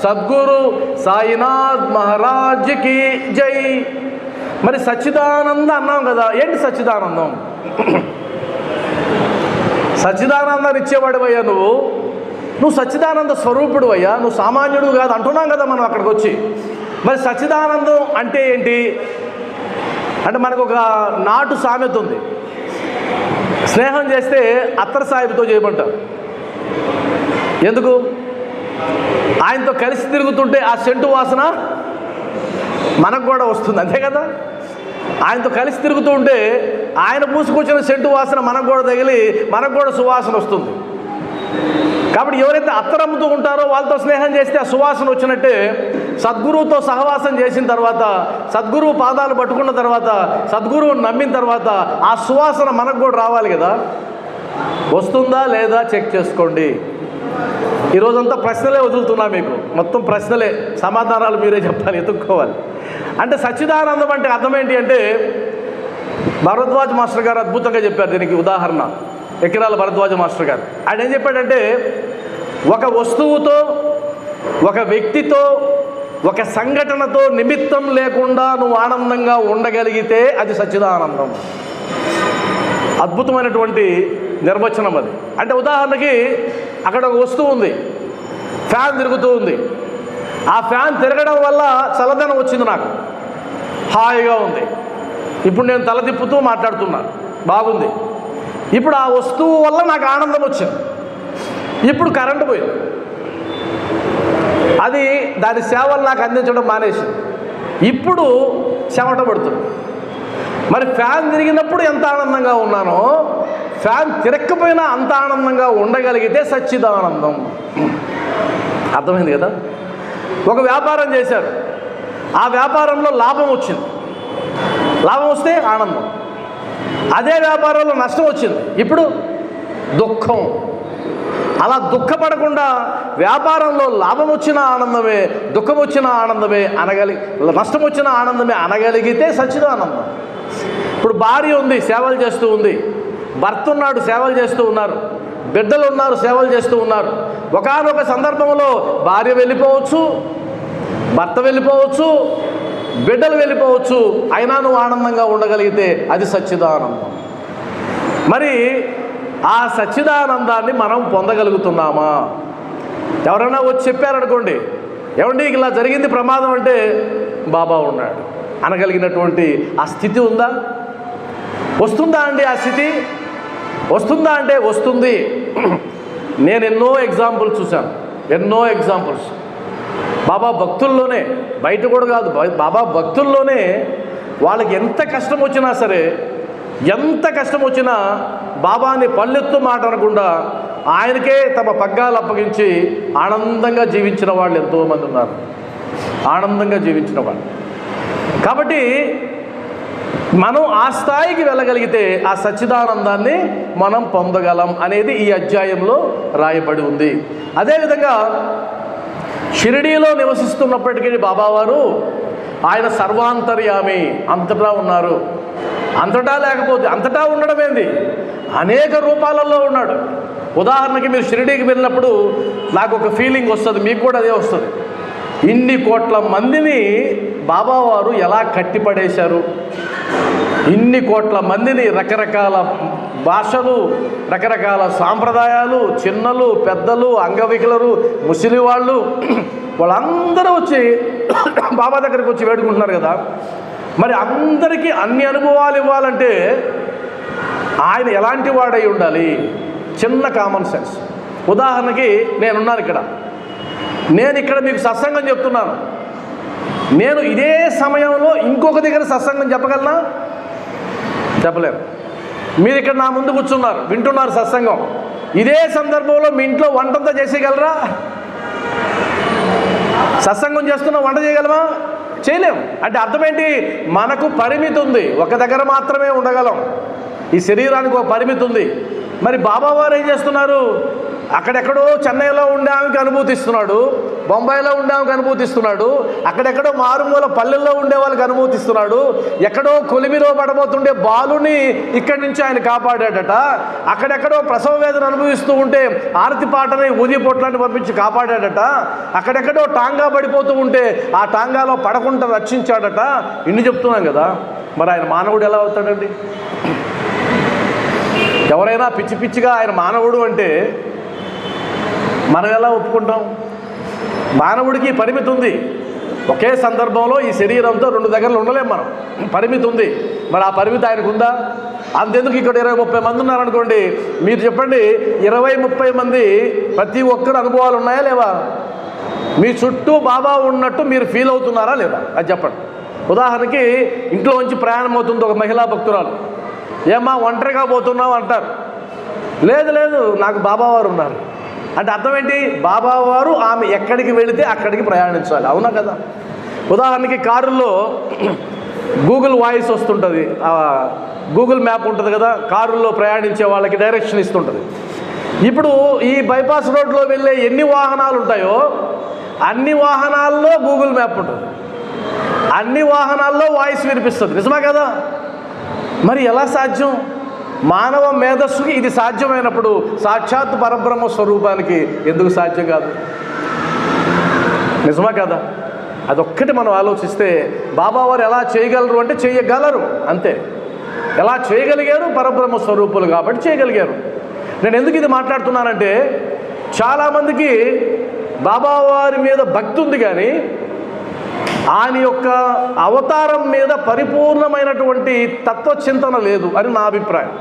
సద్గురు సాయినాథ్ మహారాజ్కి జై. మరి సచ్చిదానంద అన్నాం కదా, ఏంటి సచ్చిదానందం? సచ్చిదానందాన్ని ఇచ్చేవాడు అయ్యా నువ్వు సచ్చిదానంద స్వరూపుడు అయ్యా, నువ్వు సామాన్యుడు కాదు అంటున్నాం కదా మనం అక్కడికి వచ్చి. మరి సచ్చిదానందం అంటే ఏంటి అంటే, మనకు ఒక నాటు సామెత ఉంది, స్నేహం చేస్తే అత్తర్ సాహిబుతో చేయమంటారు. ఎందుకు? ఆయనతో కలిసి తిరుగుతుంటే ఆ సెంటు వాసన మనకు కూడా వస్తుంది, అంతే కదా. ఆయనతో కలిసి తిరుగుతూ ఉంటే ఆయన పూసుకొచ్చిన సెంటు వాసన మనకు కూడా తగిలి మనకు కూడా సువాసన వస్తుంది. కాబట్టి ఎవరైతే అత్తరమ్ముతూ ఉంటారో వాళ్ళతో స్నేహం చేస్తే ఆ సువాసన వచ్చినట్టే, సద్గురువుతో సహవాసం చేసిన తర్వాత, సద్గురువు పాదాలు పట్టుకున్న తర్వాత, సద్గురువుని నమ్మిన తర్వాత ఆ సువాసన మనకు కూడా రావాలి కదా. వస్తుందా లేదా చెక్ చేసుకోండి. ఈరోజంతా ప్రశ్నలే వదులుతున్నా మీకు, మొత్తం ప్రశ్నలే, సమాధానాలు మీరే చెప్పాలి, ఎత్తుక్కోవాలి. అంటే సచ్చిదానందం అంటే అర్థం ఏంటి అంటే, భరద్వాజ్ మాస్టర్ గారు అద్భుతంగా చెప్పారు దీనికి ఉదాహరణ. ఎకిరాల భరద్వాజ మాస్టర్ గారు ఆయన ఏం చెప్పాడంటే, ఒక వస్తువుతో, ఒక వ్యక్తితో, ఒక సంఘటనతో నిమిత్తం లేకుండా నువ్వు ఆనందంగా ఉండగలిగితే అది సచ్చిదానందం. అద్భుతమైనటువంటి నిర్వచనం అది. అంటే ఉదాహరణకి అక్కడ ఒక వస్తువు ఉంది, ఫ్యాన్ తిరుగుతూ ఉంది. ఆ ఫ్యాన్ తిరగడం వల్ల చల్లదనం వచ్చింది, నాకు హాయిగా ఉంది. ఇప్పుడు నేను తల తిప్పుతూ మాట్లాడుతున్నా, బాగుంది. ఇప్పుడు ఆ వస్తువు వల్ల నాకు ఆనందం వచ్చింది. ఇప్పుడు కరెంటు పోయింది, అది దాని సేవలు నాకు అందించడం మానేసింది. ఇప్పుడు చెమట పడుతుంది. మరి ఫ్యాన్ తిరిగినప్పుడు ఎంత ఆనందంగా ఉన్నానో, ఫ్యాన్ తిరగకపోయినా అంత ఆనందంగా ఉండగలిగితే సచ్చిదానందం. అర్థమైంది కదా. ఒక వ్యాపారం చేశారు, ఆ వ్యాపారంలో లాభం వచ్చింది, లాభం వస్తే ఆనందం. అదే వ్యాపారంలో నష్టం వచ్చింది, ఇప్పుడు దుఃఖం. అలా దుఃఖపడకుండా వ్యాపారంలో లాభం వచ్చిన ఆనందమే, దుఃఖం వచ్చిన ఆనందమే నష్టం వచ్చిన ఆనందమే అనగలిగితే సచ్చిదానందం. ఇప్పుడు భార్య ఉంది, సేవలు చేస్తూ ఉంది, భర్త ఉన్నాడు, సేవలు చేస్తూ ఉన్నారు, బిడ్డలు ఉన్నారు, సేవలు చేస్తూ ఉన్నారు. ఒకానొక సందర్భంలో భార్య వెళ్ళిపోవచ్చు, భర్త వెళ్ళిపోవచ్చు, బిడ్డలు వెళ్ళిపోవచ్చు, అయినా నువ్వు ఆనందంగా ఉండగలిగితే అది సచ్చిదానందం. మరి ఆ సచ్చిదానందాన్ని మనం పొందగలుగుతున్నామా? ఎవరైనా వచ్చి చెప్పారనుకోండి, ఏమండి ఇలా జరిగింది ప్రమాదం అంటే బాబా ఉన్నాడు అనగలిగినటువంటి ఆ స్థితి ఉందా? వస్తుందా అండి ఆ స్థితి? వస్తుందా అంటే వస్తుంది. నేను ఎన్నో ఎగ్జాంపుల్స్ చూశాను, ఎన్నో ఎగ్జాంపుల్స్. బాబా భక్తుల్లోనే, బయట కూడా కాదు, బాబా భక్తుల్లోనే వాళ్ళకి ఎంత కష్టం వచ్చినా సరే, ఎంత కష్టం వచ్చినా బాబాని పళ్ళెత్తు మాట అనకుండా ఆయనకే తమ పగ్గాలు అప్పగించి ఆనందంగా జీవించిన వాళ్ళు ఎంతోమంది ఉన్నారు, ఆనందంగా జీవించిన వాళ్ళు. కాబట్టి మనం ఆ స్థాయికి వెళ్ళగలిగితే ఆ సచ్చిదానందాన్ని మనం పొందగలం అనేది ఈ అధ్యాయంలో రాయబడి ఉంది. అదేవిధంగా షిరిడీలో నివసిస్తున్నప్పటికీ బాబావారు ఆయన సర్వాంతర్యామి, అంతటా ఉన్నారు. అంతటా లేకపోతే అంతటా ఉండడం ఏంది? అనేక రూపాలలో ఉన్నాడు. ఉదాహరణకి మీరు షిరిడీకి వెళ్ళినప్పుడు నాకు ఒక ఫీలింగ్ వస్తుంది, మీకు కూడా అదే వస్తుంది. ఇన్ని కోట్ల మందిని బాబావారు ఎలా కట్టిపడేశారు, ఇన్ని కోట్ల మందిని, రకరకాల భాషలు, రకరకాల సాంప్రదాయాలు, చిన్నలు పెద్దలు, అంగవికలరు, ముసలి వాళ్ళు, వాళ్ళందరూ వచ్చి బాబా దగ్గరికి వచ్చి వేడుకుంటున్నారు కదా. మరి అందరికీ అన్ని అనుభవాలు ఇవ్వాలంటే ఆయన ఎలాంటి వాడై ఉండాలి? చిన్న కామన్ సెన్స్. ఉదాహరణకి నేనున్నాను ఇక్కడ, నేను ఇక్కడ మీకు సత్సంగం చెప్తున్నాను. నేను ఇదే సమయంలో ఇంకొక దగ్గర సత్సంగం చెప్పగలనా? చెప్పలేను. మీరు ఇక్కడ నా ముందు కూర్చున్నారు, వింటున్నారు సత్సంగం. ఇదే సందర్భంలో మీ ఇంట్లో వంటంతా చేసేయగలరా? సత్సంగం చేస్తున్నా వంట చేయగలమా? చేయలేం. అంటే అర్థం ఏంటి? మనకు పరిమితి ఉంది, ఒక దగ్గర మాత్రమే ఉండగలం. ఈ శరీరానికి ఒక పరిమితి ఉంది. మరి బాబావారు ఏం చేస్తున్నారు? అక్కడెక్కడో చెన్నైలో ఉండే ఆమెకి అనుభూతిస్తున్నాడు, బొంబాయిలో ఉండే ఆమెకు అనుభూతిస్తున్నాడు, అక్కడెక్కడో మారుమూల పల్లెల్లో ఉండే వాళ్ళకి అనుభూతిస్తున్నాడు, ఎక్కడో కొలిమిలో పడబోతుండే బాలుని ఇక్కడి నుంచి ఆయన కాపాడాడట, అక్కడెక్కడో ప్రసవ వేదన అనుభవిస్తూ ఉంటే ఆరతి పాటని ఊది పొట్లాన్ని పంపించి కాపాడాడట, అక్కడెక్కడో టాంగా పడిపోతూ ఉంటే ఆ టాంగాలో పడకుండా రక్షించాడట. ఇన్ని చెప్తున్నాం కదా. మరి ఆయన మానవుడు ఎలా అవుతాడండి? ఎవరైనా పిచ్చి పిచ్చిగా ఆయన మానవుడు అంటే మనం ఎలా ఒప్పుకుంటాం? మానవుడికి పరిమితి ఉంది. ఒకే సందర్భంలో ఈ శరీరంతో రెండు దగ్గరలు ఉండలేం మనం, పరిమితి ఉంది. మరి ఆ పరిమితి ఆయనకు ఉందా? అంతెందుకు ఇక్కడ 20-30 మంది ఉన్నారనుకోండి, మీరు చెప్పండి, 20-30 మంది ప్రతి ఒక్కరు అనుభవాలు ఉన్నాయా లేవా? మీ చుట్టూ బాబా ఉన్నట్టు మీరు ఫీల్ అవుతున్నారా లేదా? అది చెప్పండి. ఉదాహరణకి ఇంట్లో నుంచి ప్రయాణం అవుతుంది ఒక మహిళా భక్తురాలు, ఏమ్మా ఒంటరిగా పోతున్నావు అంటారు. లేదు లేదు, నాకు బాబావారు ఉన్నారు అంటే అర్థం ఏంటి? బాబావారు ఆమె ఎక్కడికి వెళితే అక్కడికి ప్రయాణించాలి, అవునా కదా? ఉదాహరణకి కారుల్లో గూగుల్ వాయిస్ వస్తుంటుంది, గూగుల్ మ్యాప్ ఉంటుంది కదా, కారుల్లో ప్రయాణించే వాళ్ళకి డైరెక్షన్ ఇస్తుంటుంది. ఇప్పుడు ఈ బైపాస్ రోడ్లో వెళ్ళే ఎన్ని వాహనాలు ఉంటాయో అన్ని వాహనాల్లో గూగుల్ మ్యాప్ ఉంటుంది, అన్ని వాహనాల్లో వాయిస్ వినిపిస్తుంది, నిజమా కదా? మరి ఎలా సాధ్యం? మానవ మేధస్సుకి ఇది సాధ్యమైనప్పుడు సాక్షాత్ పరబ్రహ్మ స్వరూపానికి ఎందుకు సాధ్యం కాదు? నిజమా కదా? అదొక్కటి మనం ఆలోచిస్తే బాబావారు ఎలా చేయగలరు అంటే చేయగలరు, అంతే. ఎలా చేయగలిగారు? పరబ్రహ్మ స్వరూపులు కాబట్టి చేయగలిగారు. నేను ఎందుకు ఇది మాట్లాడుతున్నానంటే, చాలామందికి బాబావారి మీద భక్తి ఉంది కానీ ఆయన యొక్క అవతారం మీద పరిపూర్ణమైనటువంటి తత్వచింతన లేదు అని నా అభిప్రాయం.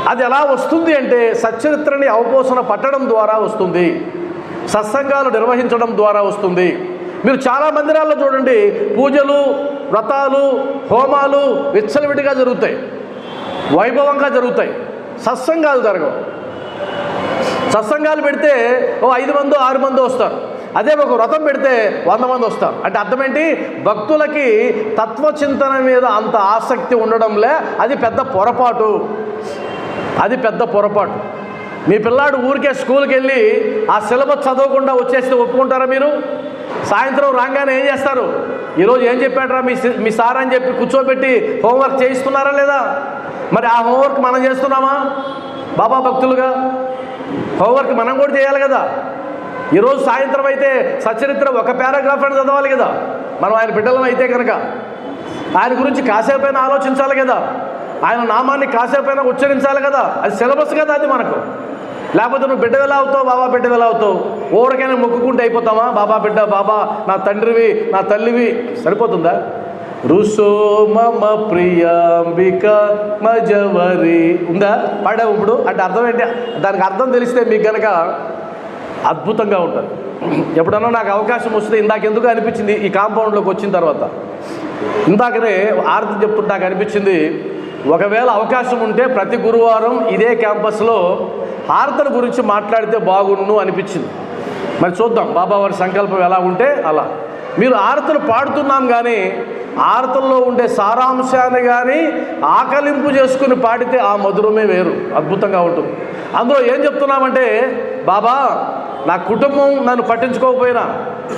అది ఎలా వస్తుంది అంటే సచ్చరిత్రని అవపోసన పట్టడం ద్వారా వస్తుంది, సత్సంగాలు నిర్వహించడం ద్వారా వస్తుంది. మీరు చాలా మందిరాల్లో చూడండి, పూజలు, వ్రతాలు, హోమాలు విచ్చలవిడిగా జరుగుతాయి, వైభవంగా జరుగుతాయి, సత్సంగాలు జరగవు. సత్సంగాలు పెడితే 5 మందో 6 మందో వస్తారు, అదే ఒక వ్రతం పెడితే 100 మంది వస్తారు. అంటే అర్థం ఏంటి? భక్తులకి తత్వచింతన మీద అంత ఆసక్తి ఉండడంలే. అది పెద్ద పొరపాటు, అది పెద్ద పొరపాటు. మీ పిల్లాడు ఊరికే స్కూల్కి వెళ్ళి ఆ సిలబస్ చదవకుండా వచ్చేస్తే ఒప్పుకుంటారా మీరు? సాయంత్రం రాగానే ఏం చేస్తారు? ఈరోజు ఏం చెప్పాడరా మీ సార్ అని చెప్పి కూర్చోబెట్టి హోంవర్క్ చేయిస్తున్నారా లేదా? మరి ఆ హోంవర్క్ మనం చేస్తున్నామా? బాబా భక్తులుగా హోంవర్క్ మనం కూడా చేయాలి కదా. ఈరోజు సాయంత్రం అయితే సచరిత్ర ఒక పారాగ్రాఫ్ అని చదవాలి కదా. మనం ఆయన బిడ్డలం అయితే కనుక ఆయన గురించి కాసేపైనా ఆలోచించాలి కదా. ఆయన నామాన్ని కాసేపైనా ఉచ్చరించాలి కదా, అది సిలబస్ కదా అది మనకు. లేకపోతే నువ్వు బిడ్డ ఎలా అవుతావు, బాబా బిడ్డ ఎలా అవుతావు, ఓరికైనా మొక్కుకుంటే అయిపోతావా? బాబా బిడ్డ, బాబా నా తండ్రివి, నా తల్లివి, సరిపోతుందా? రుసో మమ ప్రియాంబిక మజవరి ఉందా? పాడావు ఇప్పుడు అంటే అర్థం ఏంటి? దానికి అర్థం తెలిస్తే మీకు కనుక అద్భుతంగా ఉంటుంది. ఎప్పుడన్నా నాకు అవకాశం వస్తే, ఇందాకెందుకు అనిపించింది ఈ కాంపౌండ్లోకి వచ్చిన తర్వాత, ఇందాకనే ఆరతి చెప్తుంటే నాకు అనిపించింది, ఒకవేళ అవకాశం ఉంటే ప్రతి గురువారం ఇదే క్యాంపస్లో హారతల గురించి మాట్లాడితే బాగుండు అనిపించింది. మరి చూద్దాం బాబావారి సంకల్పం ఎలా ఉంటే అలా. మీరు హారతలు పాడుతున్నాం కానీ హారతల్లో ఉండే సారాంశాన్ని కానీ ఆకలింపు చేసుకుని పాడితే ఆ మధురమే వేరు, అద్భుతంగా ఉంటుంది. అందులో ఏం చెప్తున్నామంటే, బాబా నా కుటుంబం నన్ను పట్టించుకోకపోయినా,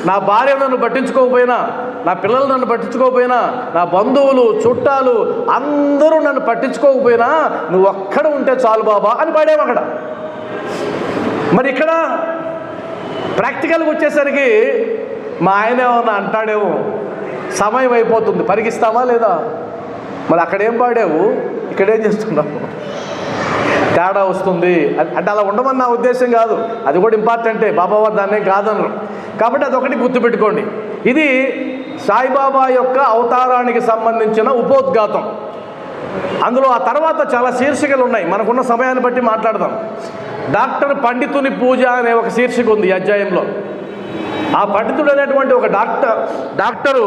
నా భార్య నన్ను పట్టించుకోకపోయినా, నా పిల్లలు నన్ను పట్టించుకోకపోయినా, నా బంధువులు చుట్టాలు అందరూ నన్ను పట్టించుకోకపోయినా నువ్వు ఒక్కడ ఉంటే చాలు బాబా అని పాడాము అక్కడ. మరి ఇక్కడ ప్రాక్టికల్గా వచ్చేసరికి మా ఆయన ఏమన్నా అంటాడేమో, సమయం అయిపోతుంది, పరిగిస్తావా లేదా? మరి అక్కడేం పాడావు, ఇక్కడేం చేస్తున్నావు, తేడా వస్తుంది అంటే అలా ఉండమని నా ఉద్దేశం కాదు, అది కూడా ఇంపార్టెంటే, బాబావారు దాన్నే కాదనరు. కాబట్టి అదొకటి గుర్తుపెట్టుకోండి. ఇది సాయిబాబా యొక్క అవతారానికి సంబంధించిన ఉపోద్ఘాతం. అందులో ఆ తర్వాత చాలా శీర్షికలు ఉన్నాయి, మనకున్న సమయాన్ని బట్టి మాట్లాడదాం. డాక్టర్ పండితుని పూజ అనే ఒక శీర్షిక ఉంది ఈ అధ్యాయంలో. ఆ పండితుడు అనేటువంటి ఒక డాక్టరు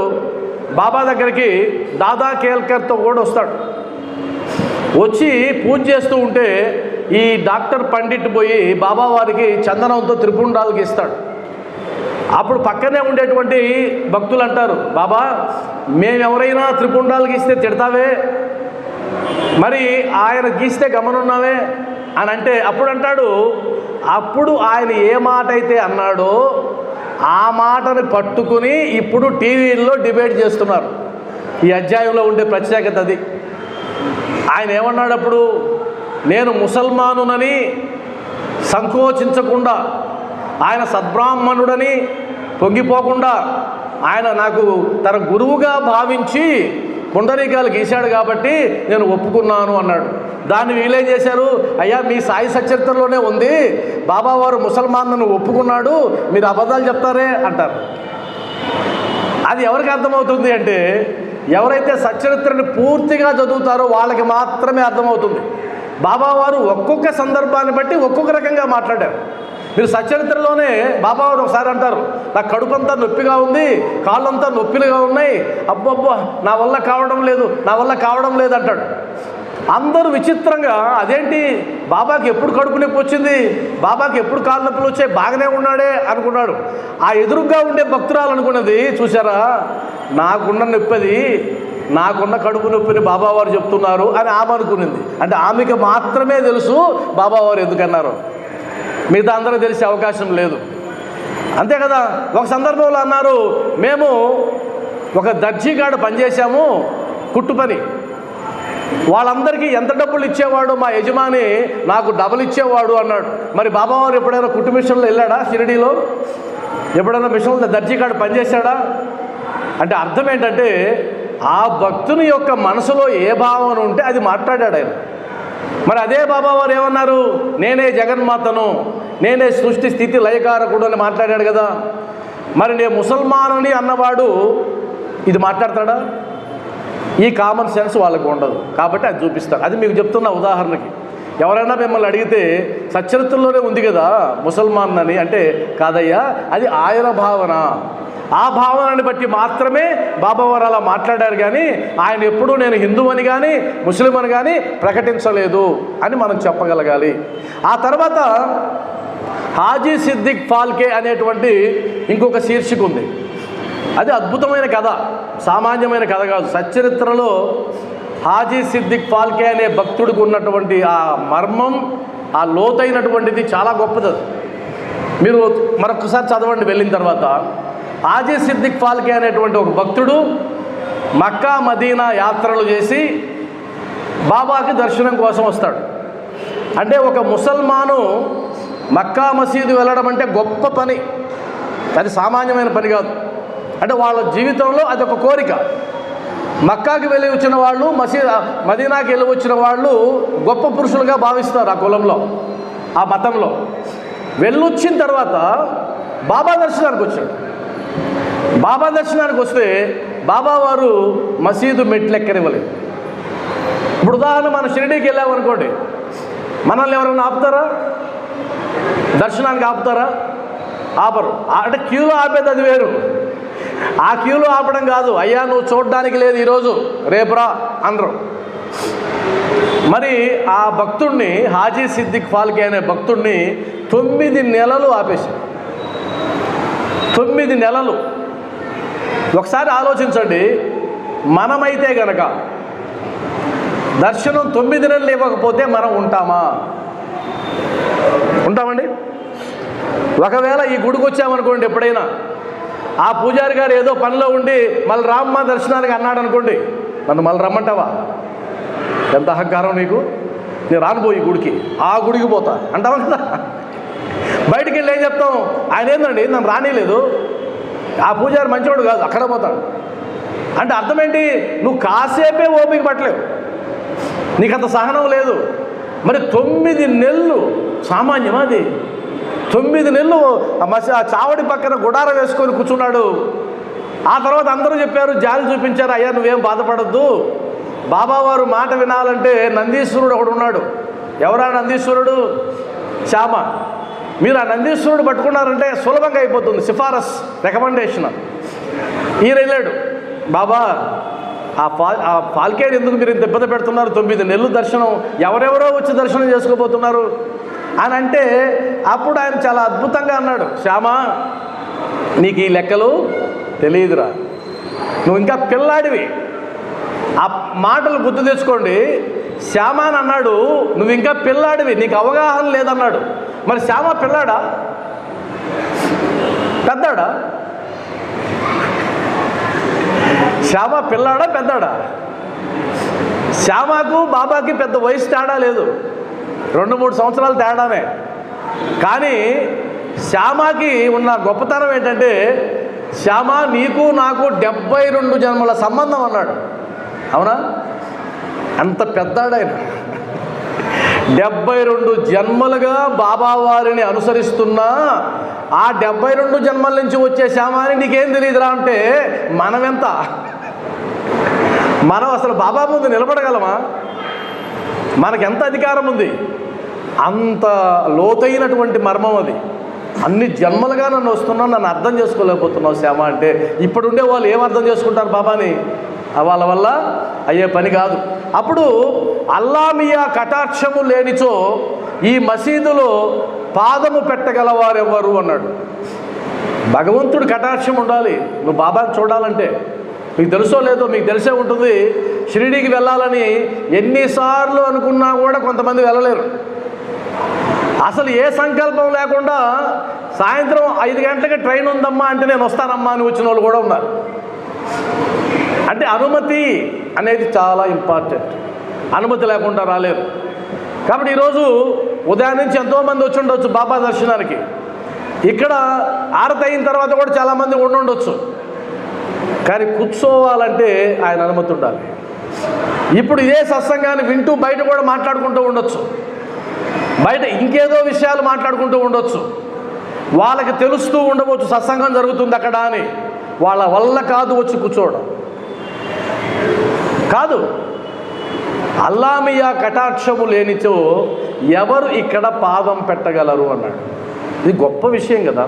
బాబా దగ్గరికి దాదా కేల్కర్తో కూడా వస్తాడు. వచ్చి పూజ చేస్తూ ఉంటే ఈ డాక్టర్ పండిట్ పోయి బాబా వారికి చందనంతో త్రిపుండాలకి ఇస్తాడు. అప్పుడు పక్కనే ఉండేటువంటి భక్తులు అంటారు, బాబా మేమెవరైనా త్రిపుండాలకి ఇస్తే తిడతావే, మరి ఆయన గీస్తే గమనున్నావే అని అంటే, అప్పుడు అంటాడు, అప్పుడు ఆయన ఏ మాట అయితే అన్నాడో ఆ మాటని పట్టుకుని ఇప్పుడు టీవీల్లో డిబేట్ చేస్తున్నారు. ఈ అధ్యాయంలో ఉండే ప్రత్యేకత అది. ఆయన ఏమన్నాడు అప్పుడు, నేను ముసల్మానునని సంకోచించకుండా, ఆయన సద్బ్రాహ్మణుడని పొంగిపోకుండా, ఆయన నాకు తన గురువుగా భావించి పుండరీకాలు గీశాడు కాబట్టి నేను ఒప్పుకున్నాను అన్నాడు. దాన్ని వీళ్ళేం చేశారు, అయ్యా మీ సాయి సచరిత్రలోనే ఉంది, బాబావారు ముసల్మాన్ను ఒప్పుకున్నాడు, మీరు అబద్ధాలు చెప్తారే అంటారు. అది ఎవరికి అర్థమవుతుంది అంటే, ఎవరైతే సచరిత్రని పూర్తిగా చదువుతారో వాళ్ళకి మాత్రమే అర్థమవుతుంది. బాబావారు ఒక్కొక్క సందర్భాన్ని బట్టి ఒక్కొక్క రకంగా మాట్లాడారు. మీరు సచరిత్రలోనే బాబావారు ఒకసారి అంటారు, నా కడుపంతా నొప్పిగా ఉంది, కాళ్ళంతా నొప్పిలుగా ఉన్నాయి, అబ్బబ్బా నా వల్ల కావడం లేదు, నా వల్ల కావడం లేదు అంటాడు. అందరూ విచిత్రంగా, అదేంటి బాబాకి ఎప్పుడు కడుపు నొప్పి వచ్చింది, బాబాకి ఎప్పుడు కాళ్ళ నొప్పులు వచ్చాయి, బాగానే ఉన్నాడే అనుకున్నాడు. ఆ ఎదురుగా ఉండే భక్తురాలు అనుకున్నది, చూసారా నాకున్న నొప్పిది, నాకున్న కడుపు నొప్పిని బాబావారు చెప్తున్నారు అని ఆమె అనుకునింది. అంటే ఆమెకు మాత్రమే తెలుసు బాబావారు ఎందుకన్నారు, మిగతా అందరూ తెలిసే అవకాశం లేదు. అంతే కదా. ఒక సందర్భంలో అన్నారు, మేము ఒక దర్జీగాడు పనిచేశాము, కుట్టు పని, వాళ్ళందరికీ ఎంత డబ్బులు ఇచ్చేవాడు మా యజమాని, నాకు డబుల్ ఇచ్చేవాడు అన్నాడు. మరి బాబావారు ఎప్పుడైనా కుట్టు మిషన్లో వెళ్ళాడా, షిరిడీలో ఎప్పుడైనా మిషన్లో దర్జీగాడు పనిచేశాడా? అంటే అర్థం ఏంటంటే, ఆ భక్తుని యొక్క మనసులో ఏ భావన ఉంటే అది మాట్లాడాడు ఆయన. మరి అదే బాబావారు ఏమన్నారు, నేనే జగన్మాతను, నేనే సృష్టి స్థితి లయకారకుడు అని మాట్లాడాడు కదా. మరి నేను ముసల్మానుని అన్నవాడు ఇది మాట్లాడతాడా? ఈ కామన్ సెన్స్ వాళ్ళకు ఉండదు. కాబట్టి అది చూపిస్తారు. అది మీకు చెప్తున్న ఉదాహరణకి. ఎవరైనా మిమ్మల్ని అడిగితే సచరిత్రలోనే ఉంది కదా ముసల్మాన్ అని అంటే, కాదయ్యా అది ఆయన భావన, ఆ భావనని బట్టి మాత్రమే బాబావారు అలా మాట్లాడారు కానీ ఆయన ఎప్పుడూ నేను హిందూ అని కానీ ముస్లిం అని కానీ ప్రకటించలేదు అని మనం చెప్పగలగాలి. ఆ తర్వాత హాజీ సిద్దిక్ ఫాల్కే అనేటువంటి ఇంకొక శీర్షిక ఉంది. అది అద్భుతమైన కథ, సామాన్యమైన కథ కాదు. సచరిత్రలో హాజీ సిద్దిక్ ఫాల్కే అనే భక్తుడికి ఉన్నటువంటి ఆ మర్మం, ఆ లోతైనటువంటిది చాలా గొప్పది. మీరు మరొకసారి చదవండి వెళ్ళిన తర్వాత. హాజీ సిద్దిక్ ఫాల్కే అనేటువంటి ఒక భక్తుడు మక్కా మదీనా యాత్రలు చేసి బాబాకి దర్శనం కోసం వస్తాడు. అంటే ఒక ముసల్మాను మక్కా మసీదు వెళ్ళడం అంటే గొప్ప పని, అది సామాన్యమైన పని కాదు. అంటే వాళ్ళ జీవితంలో అదొక కోరిక. మక్కాకి వెళ్ళి వచ్చిన వాళ్ళు మదీనాకి వెళ్ళి వచ్చిన వాళ్ళు గొప్ప పురుషులుగా భావిస్తారు ఆ కులంలో, ఆ మతంలో. వెళ్ళొచ్చిన తర్వాత బాబా దర్శనానికి వచ్చాడు. బాబా దర్శనానికి వస్తే బాబా వారు మసీదు మెట్లు ఎక్కనివ్వలేదు. ఇప్పుడు ఉదాహరణ మనం షిరిడీకి వెళ్ళామనుకోండి, మనల్ని ఎవరైనా ఆపుతారా? దర్శనానికి ఆపుతారా? ఆపరు. అంటే క్యూలో ఆపేది అది వేరు. ఆ క్యూలో ఆపడం కాదు, అయ్యా నువ్వు చూడడానికి లేదు ఈరోజు, రేపురా అనరు. మరి ఆ భక్తుడిని, హాజీ సిద్దిక్ ఫాల్కే అనే భక్తుడిని 9 నెలలు ఆపేశారు. 9 నెలలు. ఒకసారి ఆలోచించండి, మనమైతే గనక దర్శనం 9 నెలలు ఇవ్వకపోతే మనం ఉంటామండి? ఒకవేళ ఈ గుడికి వచ్చామనుకోండి, ఎప్పుడైనా ఆ పూజారి గారు ఏదో పనిలో ఉండి మళ్ళీ రామ్మ దర్శనానికి అన్నాడు అనుకోండి, నన్ను మళ్ళీ రమ్మంటావా? ఎంత అహంకారం నీకు, నేను రానుపోయి గుడికి, ఆ గుడికి పోతా అంటావా కదా? బయటికి వెళ్ళి ఏం చెప్తాం? ఆయన ఏందండి నన్ను రానిలేదు, ఆ పూజారి మంచివాడు కాదు, అక్కడ పోతాడు అంటే అర్థం ఏంటి? నువ్వు కాసేపే ఓపిక పట్టలేవు, నీకంత సహనం లేదు. మరి 9 నెలలు సామాన్యమా అది? 9 నెలలు ఆ చావడి పక్కన గుడారం వేసుకొని కూర్చున్నాడు. ఆ తర్వాత అందరూ చెప్పారు, జాలి చూపించారు, అయ్యా నువ్వేం బాధపడద్దు, బాబావారు మాట వినాలంటే నందీశ్వరుడు ఒకడు ఉన్నాడు. ఎవరా నందీశ్వరుడు? శ్యామ. మీరు ఆ నందీశ్వరుడు పట్టుకున్నారంటే సులభంగా అయిపోతుంది, సిఫారస్, రికమెండేషన్. ఈయన వెళ్ళాడు, బాబా ఆ ఫాల్కేని ఎందుకు మీరు ఇంత ఇబ్బంది పెడుతున్నారు? 9 నెలలు దర్శనం, ఎవరెవరో వచ్చి దర్శనం చేసుకోబోతున్నారు అని అంటే, అప్పుడు ఆయన చాలా అద్భుతంగా అన్నాడు, శ్యామ నీకు ఈ లెక్కలు తెలియదురా, నువ్వు ఇంకా పిల్లాడివి. ఆ మాటలు గుర్తు తెచ్చుకోండి. శ్యామ అని అన్నాడు, నువ్వు ఇంకా పిల్లాడివి, నీకు అవగాహన లేదన్నాడు. మరి శ్యామ పిల్లాడా పెద్దాడా? శ్యామ పిల్లాడా పెద్దాడా? శ్యామకు బాబాకి పెద్ద వయసు తేడా లేదు, 2-3 సంవత్సరాలు తేడానే. కానీ శ్యామకి ఉన్న గొప్పతనం ఏంటంటే, శ్యామ నీకు నాకు 72 జన్మల సంబంధం అన్నాడు. అవునా? అంత పెద్దాడాయన. 72 జన్మలుగా బాబావారిని అనుసరిస్తున్నా ఆ 72 జన్మల నుంచి వచ్చే శ్యామాని నీకేం తెలియదురా అంటే, మనమెంత? మనం అసలు బాబా ముందు నిలబడగలమా? మనకెంత అధికారం ఉంది? అంత లోతైనటువంటి మర్మం అది. అన్ని జన్మలుగా నన్ను వస్తున్నావు, నన్ను అర్థం చేసుకోలేకపోతున్నావు శ్యామ అంటే, ఇప్పుడుండే వాళ్ళు ఏం అర్థం చేసుకుంటారు బాబాని? వాళ్ళ వల్ల అయ్యే పని కాదు. అప్పుడు అల్లామియా కటాక్షము లేనిచో ఈ మసీదులో పాదము పెట్టగలవారెవ్వరు అన్నాడు. భగవంతుడి కటాక్షం ఉండాలి నువ్వు బాబాని చూడాలంటే. మీకు తెలుసో లేదో, మీకు తెలిసే ఉంటుంది, షిరిడీకి వెళ్ళాలని ఎన్నిసార్లు అనుకున్నా కూడా కొంతమంది వెళ్ళలేరు. అసలు ఏ సంకల్పం లేకుండా సాయంత్రం 5 గంటలకి ట్రైన్ ఉందమ్మా అంటే నేను వస్తానమ్మా అని వచ్చిన వాళ్ళు కూడా ఉన్నారు. అంటే అనుమతి అనేది చాలా ఇంపార్టెంట్. అనుమతి లేకుండా రాలేరు. కాబట్టి ఈరోజు ఉదయం నుంచి ఎంతోమంది వచ్చి ఉండొచ్చు బాబా దర్శనానికి. ఇక్కడ ఆరతి అయిన తర్వాత కూడా చాలామంది ఉండొచ్చు. కానీ కూర్చోవాలంటే ఆయన అనుమతి ఉండాలి. ఇప్పుడు ఇదే సత్సంగాన్ని వింటూ బయట కూడా మాట్లాడుకుంటూ ఉండొచ్చు, బయట ఇంకేదో విషయాలు మాట్లాడుకుంటూ ఉండొచ్చు. వాళ్ళకి తెలుస్తూ ఉండవచ్చు సత్సంగం జరుగుతుంది అక్కడ అని. వాళ్ళ వల్ల కాదు వచ్చి కూర్చోవడం కాదు. అల్లామియా కటాక్షము లేనిచో ఎవరు ఇక్కడ పాదం పెట్టగలరు అన్నాడు. ఇది గొప్ప విషయం కదా.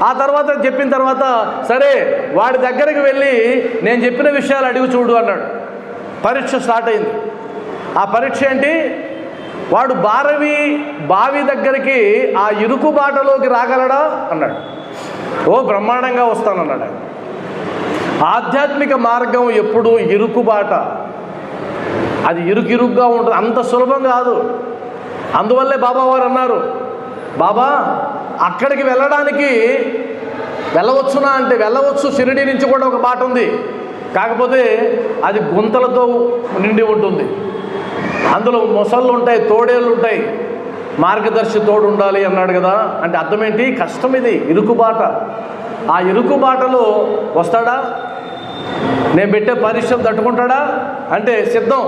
ఆ తర్వాత చెప్పిన తర్వాత సరే వాడి దగ్గరికి వెళ్ళి నేను చెప్పిన విషయాలు అడిగి చూడు అన్నాడు. పరీక్ష స్టార్ట్ అయింది. ఆ పరీక్ష ఏంటి? వాడు బావి దగ్గరికి ఆ ఇరుకు బాటలోకి రాగలడా అన్నాడు. ఓ బ్రహ్మాండంగా వస్తానన్నాడు. ఆధ్యాత్మిక మార్గం ఎప్పుడు ఇరుకుబాట, అది ఇరుగ్గా ఉంటుంది, అంత సులభం కాదు. అందువల్లే బాబావారు అన్నారు, బాబా అక్కడికి వెళ్ళవచ్చునా అంటే వెళ్ళవచ్చు. షిరిడీ నుంచి కూడా ఒక బాట ఉంది, కాకపోతే అది గుంతలతో నిండి ఉంటుంది. అందులో మొసళ్ళు ఉంటాయి, తోడేళ్ళు ఉంటాయి, మార్గదర్శి తోడు ఉండాలి అన్నాడు కదా. అంటే అర్థం ఏంటి? కష్టం, ఇది ఇరుకుబాట. ఆ ఇరుకుబాటలో వస్తాడా? నేను పెట్టే పరీక్షలు తట్టుకుంటాడా అంటే సిద్ధం.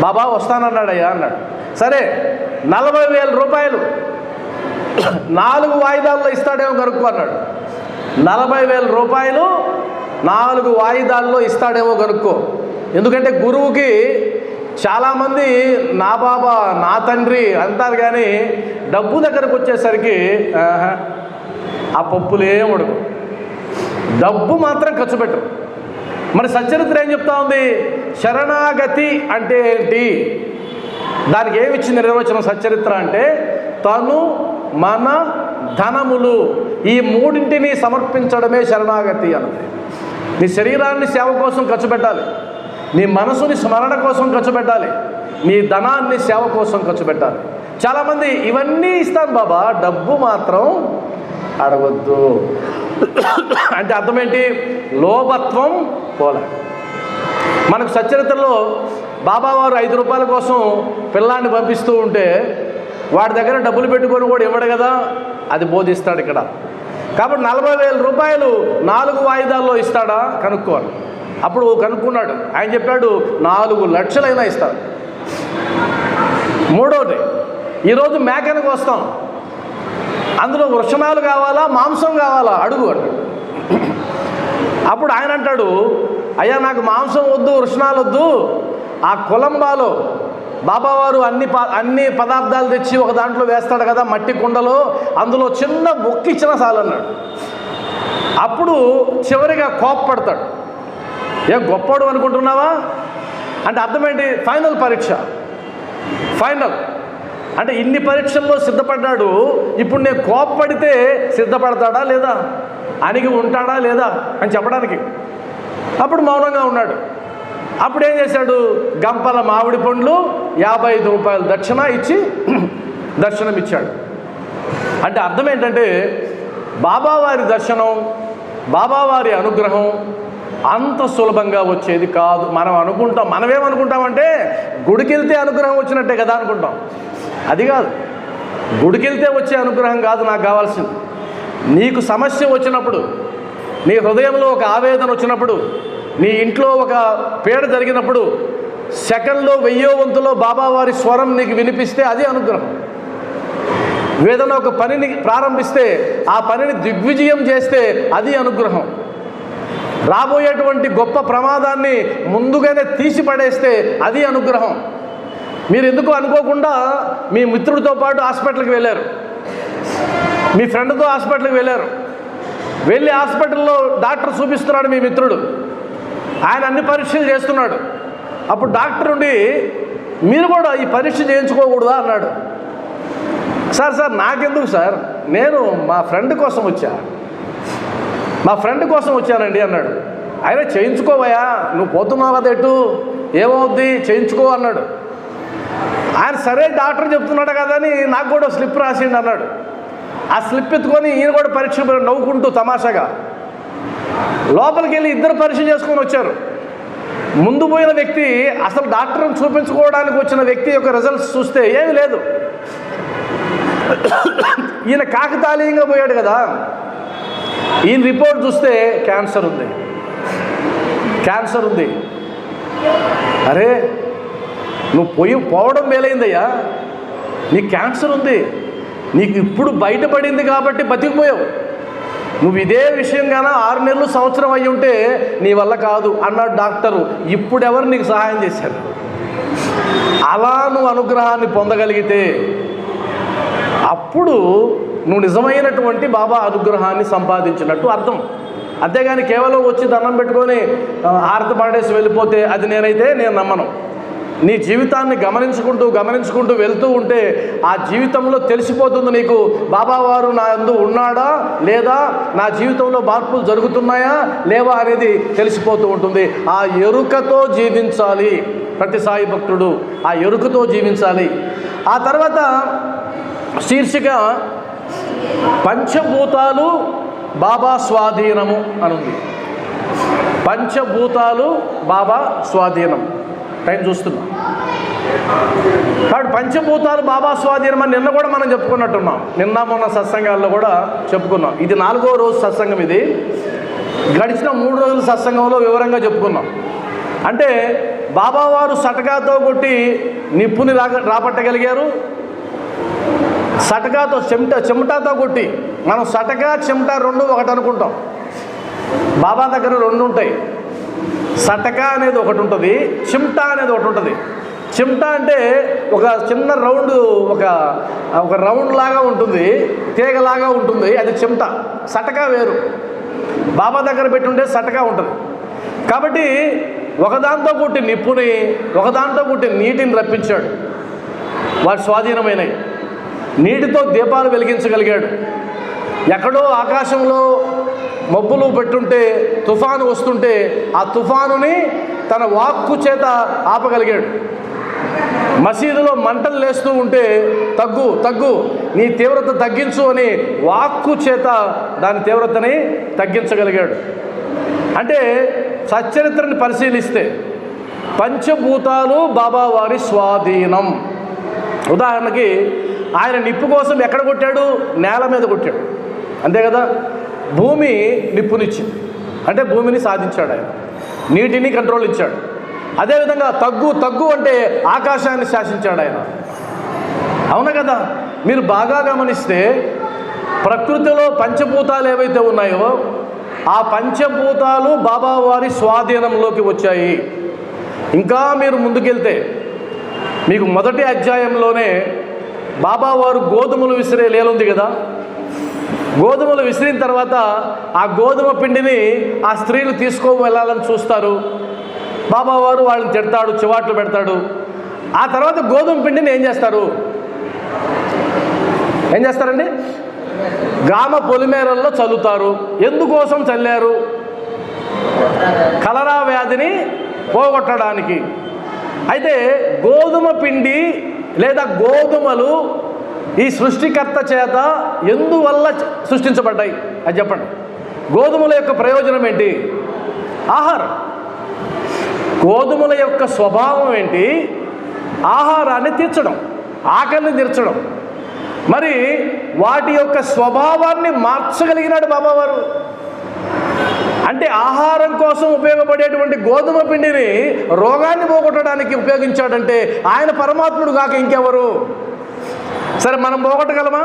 బాబా వస్తానన్నాడయ్యా అన్నాడు. సరే 40,000 రూపాయలు 4 వాయిదాల్లో ఇస్తాడేమో కనుక్కో అన్నాడు. 40,000 రూపాయలు 4 వాయిదాల్లో ఇస్తాడేమో కనుక్కో. ఎందుకంటే గురువుకి చాలామంది నా బాబా నా తండ్రి అంటారు, కానీ డబ్బు దగ్గరకు వచ్చేసరికి ఆ పప్పులేం ఉడకు, డబ్బు మాత్రం ఖర్చు పెట్టరు. మరి సచ్చరిత్ర ఏం చెప్తా ఉంది? శరణాగతి అంటే ఏంటి? దానికి ఏమిచ్చింది నిర్వచనం సచ్చరిత్ర అంటే? తను మన ధనములు ఈ మూడింటిని సమర్పించడమే శరణాగతి అన్నది. నీ శరీరాన్ని సేవ కోసం ఖర్చు పెట్టాలి, నీ మనసుని స్మరణ కోసం ఖర్చు పెట్టాలి, నీ ధనాన్ని సేవ కోసం ఖర్చు పెట్టాలి. చాలామంది ఇవన్నీ ఇస్తాను బాబా, డబ్బు మాత్రం అడగొద్దు అంటే అర్థం ఏంటి? లోభత్వం పోలే. మనకు సచ్చరిత్రలో బాబావారు 5 రూపాయల కోసం పిల్లాన్ని పంపిస్తూ ఉంటే వాడి దగ్గర డబ్బులు పెట్టుకొని కూడా ఇవ్వడు కదా, అది బోధిస్తాడు ఇక్కడ. కాబట్టి 40,000 రూపాయలు 4 వాయిదాల్లో ఇస్తాడా కనుక్కోవాలి. అప్పుడు కనుక్కున్నాడు. ఆయన చెప్పాడు 4 లక్షలైనా ఇస్తాడు. మూడోది, ఈరోజు మేకనికి వస్తాం, అందులో వృషణాలు కావాలా మాంసం కావాలా అడుగు అంటాడు. అప్పుడు ఆయన అంటాడు, అయ్యా నాకు మాంసం వద్దు వృషణాలు వద్దు, ఆ కొలంబాలో బాబావారు అన్ని పదార్థాలు తెచ్చి ఒక దాంట్లో వేస్తాడు కదా మట్టి కుండలో, అందులో చిన్న మొక్కు ఇచ్చిన చాలన్నాడు. అప్పుడు చివరిగా కోప్పడతాడు. ఏం గొప్పడు అనుకుంటున్నావా అంటే అర్థం ఏంటి? ఫైనల్ పరీక్ష. ఫైనల్ అంటే ఇన్ని పరీక్షల్లో సిద్ధపడ్డాడు, ఇప్పుడు నేను కోప్పడితే సిద్ధపడతాడా లేదా, అణిగి ఉంటాడా లేదా అని చెప్పడానికి. అప్పుడు మౌనంగా ఉన్నాడు. అప్పుడు ఏం చేశాడు? గంపల మామిడి పండ్లు 55 రూపాయలు దక్షిణ ఇచ్చి దర్శనం ఇచ్చాడు. అంటే అర్థం ఏంటంటే బాబావారి దర్శనం, బాబావారి అనుగ్రహం అంత సులభంగా వచ్చేది కాదు. మనమేమనుకుంటామంటే గుడికి వెళ్తే అనుగ్రహం వచ్చినట్టే కదా అనుకుంటాం. అది కాదు, గుడికి వెళ్తే వచ్చే అనుగ్రహం కాదు నాకు కావాల్సింది. నీకు సమస్య వచ్చినప్పుడు, నీ హృదయంలో ఒక ఆవేదన వచ్చినప్పుడు, నీ ఇంట్లో ఒక పీడ జరిగినప్పుడు సెకండ్లో 1000వ వంతులో బాబావారి స్వరం నీకు వినిపిస్తే అది అనుగ్రహం. ఏదైనా ఒక పనిని ప్రారంభిస్తే ఆ పనిని దిగ్విజయం చేస్తే అది అనుగ్రహం. రాబోయేటువంటి గొప్ప ప్రమాదాన్ని ముందుగానే తీసి పడేస్తే అది అనుగ్రహం. మీరు ఎందుకు అనుకోకుండా మీ మిత్రుడితో పాటు హాస్పిటల్కి వెళ్ళారు, మీ ఫ్రెండ్తో హాస్పిటల్కి వెళ్ళారు. వెళ్ళి హాస్పిటల్లో డాక్టర్ చూపిస్తున్నాడు మీ మిత్రుడు, ఆయన అన్ని పరీక్షలు చేస్తున్నాడు. అప్పుడు డాక్టర్ ఉండి మీరు కూడా ఈ పరీక్ష చేయించుకోకూడదా అన్నాడు. సార్ నాకెందుకు సార్, నేను మా ఫ్రెండ్ కోసం వచ్చానండి అన్నాడు. ఆయన చేయించుకోవయ్యా, నువ్వు పోతున్నావు కదా ఎటు, ఏమవుద్ది చేయించుకో అన్నాడు. ఆయన సరే డాక్టర్ చెప్తున్నాడు కదా అని నాకు కూడా స్లిప్ రాసిండు అన్నాడు. ఆ స్లిప్ ఎత్తుకొని ఈయన కూడా పరీక్ష నవ్వుకుంటూ తమాషాగా లోపలికి వెళ్ళి ఇద్దరు పరీక్ష చేసుకొని వచ్చారు. ముందు పోయిన వ్యక్తి అసలు డాక్టర్ని చూపించుకోవడానికి వచ్చిన వ్యక్తి యొక్క రిజల్ట్స్ చూస్తే ఏమీ లేదు. ఈయన కాకతాళీయంగా పోయాడు కదా, ఈయన రిపోర్ట్ చూస్తే క్యాన్సర్ ఉంది. అరే నువ్వు పోవడం మేలైందయ్యా, నీకు క్యాన్సర్ ఉంది, నీకు ఇప్పుడు బయటపడింది కాబట్టి బతికిపోయావు. నువ్వు ఇదే విషయంగానే 6 నెలలు సంవత్సరం అయ్యి ఉంటే నీ వల్ల కాదు అన్నాడు డాక్టరు. ఇప్పుడెవరు నీకు సహాయం చేశారు? అలా నువ్వు అనుగ్రహాన్ని పొందగలిగితే అప్పుడు నువ్వు నిజమైనటువంటి బాబా అనుగ్రహాన్ని సంపాదించినట్టు అర్థం. అంతేగాని కేవలం వచ్చి దండం పెట్టుకొని హారతి పాడేసి వెళ్ళిపోతే అది నేను నమ్మను. నీ జీవితాన్ని గమనించుకుంటూ వెళ్తూ ఉంటే ఆ జీవితంలో తెలిసిపోతుంది నీకు బాబావారు నా యందు ఉన్నాడా లేదా, నా జీవితంలో మార్పులు జరుగుతున్నాయా లేవా అనేది తెలిసిపోతూ ఉంటుంది. ఆ ఎరుకతో జీవించాలి ప్రతి సాయి భక్తుడు, ఆ ఎరుకతో జీవించాలి. ఆ తర్వాత శీర్షిక పంచభూతాలు బాబా స్వాధీనము అనుంది. పంచభూతాలు బాబా స్వాధీనం. టైం చూస్తున్నా కాబట్టి పంచభూతాలు బాబా స్వాధీనం అని నిన్న కూడా మనం చెప్పుకున్నట్టున్నాం. నిన్న మొన్న సత్సంగాల్లో కూడా చెప్పుకున్నాం. ఇది 4వ రోజు సత్సంగం. ఇది గడిచిన 3 రోజుల సత్సంగంలో వివరంగా చెప్పుకున్నాం. అంటే బాబావారు సటకాతో కొట్టి నిప్పుని రాబట్టగలిగారు. సటకాతో చెమటాతో కొట్టి, మనం సటక చెమట 2 ఒకటి అనుకుంటాం. బాబా దగ్గర 2 ఉంటాయి. సటక అనేది ఒకటి ఉంటుంది, చిమ్టా అనేది ఒకటి ఉంటుంది. చిమ్టా అంటే ఒక చిన్న రౌండ్, ఒక రౌండ్ లాగా ఉంటుంది, తీగలాగా ఉంటుంది, అది చిమ్టా. సటక వేరు. బాబా దగ్గర పెట్టుంటే సటక ఉంటుంది. కాబట్టి ఒకదాంతో కొట్టి నిప్పుని, ఒకదాంతో కొట్టి నీటిని రప్పించాడు. వారి స్వాధీనమైనవి. నీటితో దీపాలు వెలిగించగలిగాడు. ఎక్కడో ఆకాశంలో మబ్బులు పెట్టుంటే తుఫాను వస్తుంటే ఆ తుఫానుని తన వాక్కు చేత ఆపగలిగాడు. మసీదులో మంటలు లేస్తూ ఉంటే తగ్గు నీ తీవ్రత తగ్గించు అని వాక్కు చేత దాని తీవ్రతని తగ్గించగలిగాడు. అంటే సచ్చరిత్రని పరిశీలిస్తే పంచభూతాలు బాబావారి స్వాధీనం. ఉదాహరణకి ఆయన నిప్పు కోసం ఎక్కడ కొట్టాడు? నేల మీద కొట్టాడు, అంతే కదా. భూమి నిప్పునిచ్చింది, అంటే భూమిని సాధించాడు ఆయన. నీటిని కంట్రోల్ ఇచ్చాడు. అదేవిధంగా తగ్గు అంటే ఆకాశాన్ని శాసించాడు ఆయన. అవునా కదా. మీరు బాగా గమనిస్తే ప్రకృతిలో పంచభూతాలు ఏవైతే ఉన్నాయో ఆ పంచభూతాలు బాబావారి స్వాధీనంలోకి వచ్చాయి. ఇంకా మీరు ముందుకెళ్తే మీకు మొదటి అధ్యాయంలోనే బాబావారు గోధుమలు విసిరే లీలుంది కదా. గోధుమలు విసిరిన తర్వాత ఆ గోధుమ పిండిని ఆ స్త్రీలు వెళ్ళాలని చూస్తారు. బాబావారు వాళ్ళని తిడతాడు, చివాట్లు పెడతాడు. ఆ తర్వాత గోధుమ పిండిని ఏం చేస్తారండి? గ్రామ పొలిమేరల్లో చల్లుతారు. ఎందుకోసం చల్లారు? కలరా వ్యాధిని పోగొట్టడానికి. అయితే గోధుమ పిండి లేదా గోధుమలు ఈ సృష్టికర్త చేత ఎందువల్ల సృష్టించబడ్డాయి అది చెప్పండి. గోధుమల యొక్క ప్రయోజనం ఏంటి? ఆహారం. గోధుమల యొక్క స్వభావం ఏంటి? ఆహారాన్ని తీర్చడం, ఆకలిని తీర్చడం. మరి వాటి యొక్క స్వభావాన్ని మార్చగలిగినాడు బాబావారు. అంటే ఆహారం కోసం ఉపయోగపడేటువంటి గోధుమ పిండిని రోగాన్ని పోగొట్టడానికి ఉపయోగించాడంటే ఆయన పరమాత్ముడు కాక ఇంకెవరు? సరే, మనం పోగొట్టగలమా?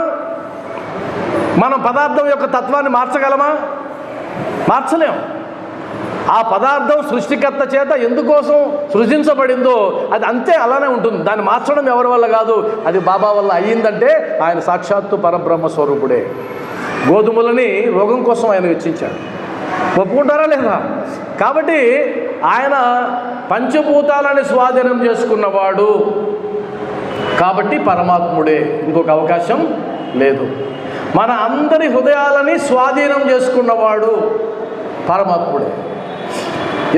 మనం పదార్థం యొక్క తత్వాన్ని మార్చగలమా? మార్చలేం. ఆ పదార్థం సృష్టికర్త చేత ఎందుకోసం సృజించబడిందో అది అంతే అలానే ఉంటుంది. దాన్ని మార్చడం ఎవరి వల్ల కాదు, అది బాబా వల్ల అయ్యిందంటే ఆయన సాక్షాత్తు పరబ్రహ్మ స్వరూపుడే. గోధుమలని రోగం కోసం ఆయన వెచ్చించాడు. ఒప్పుకుంటారా లేదా? కాబట్టి ఆయన పంచభూతాలని స్వాధీనం చేసుకున్నవాడు కాబట్టి పరమాత్ముడే, ఇంకొక అవకాశం లేదు. మన అందరి హృదయాలని స్వాధీనం చేసుకున్నవాడు పరమాత్ముడే.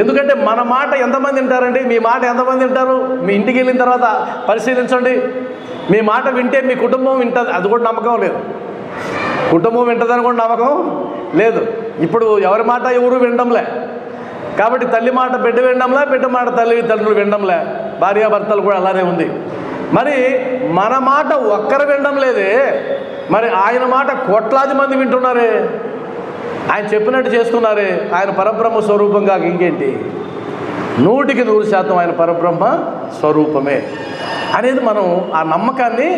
ఎందుకంటే మన మాట ఎంతమంది వింటారండి? మీ మాట ఎంతమంది వింటారు? మీ ఇంటికి వెళ్ళిన తర్వాత పరిశీలించండి. మీ మాట వింటే మీ కుటుంబం వింటుంది, అది కూడా నమ్మకం లేదు. కుటుంబం వింటుందని కూడా నమ్మకం లేదు. ఇప్పుడు ఎవరి మాట ఎవరు వినడంలే. కాబట్టి తల్లి మాట బిడ్డ వినడంలే, బిడ్డ మాట తల్లిదండ్రులు వినడంలే. భార్యాభర్తలు కూడా అలానే ఉంది. మరి మన మాట ఒక్కరు వినడం లేదే, మరి ఆయన మాట కోట్లాది మంది వింటున్నారే, ఆయన చెప్పినట్టు చేస్తున్నారే. ఆయన పరబ్రహ్మ స్వరూపంగా ఇంకేంటి? 100% ఆయన పరబ్రహ్మ స్వరూపమే అనేది మనం ఆ నమ్మకాన్ని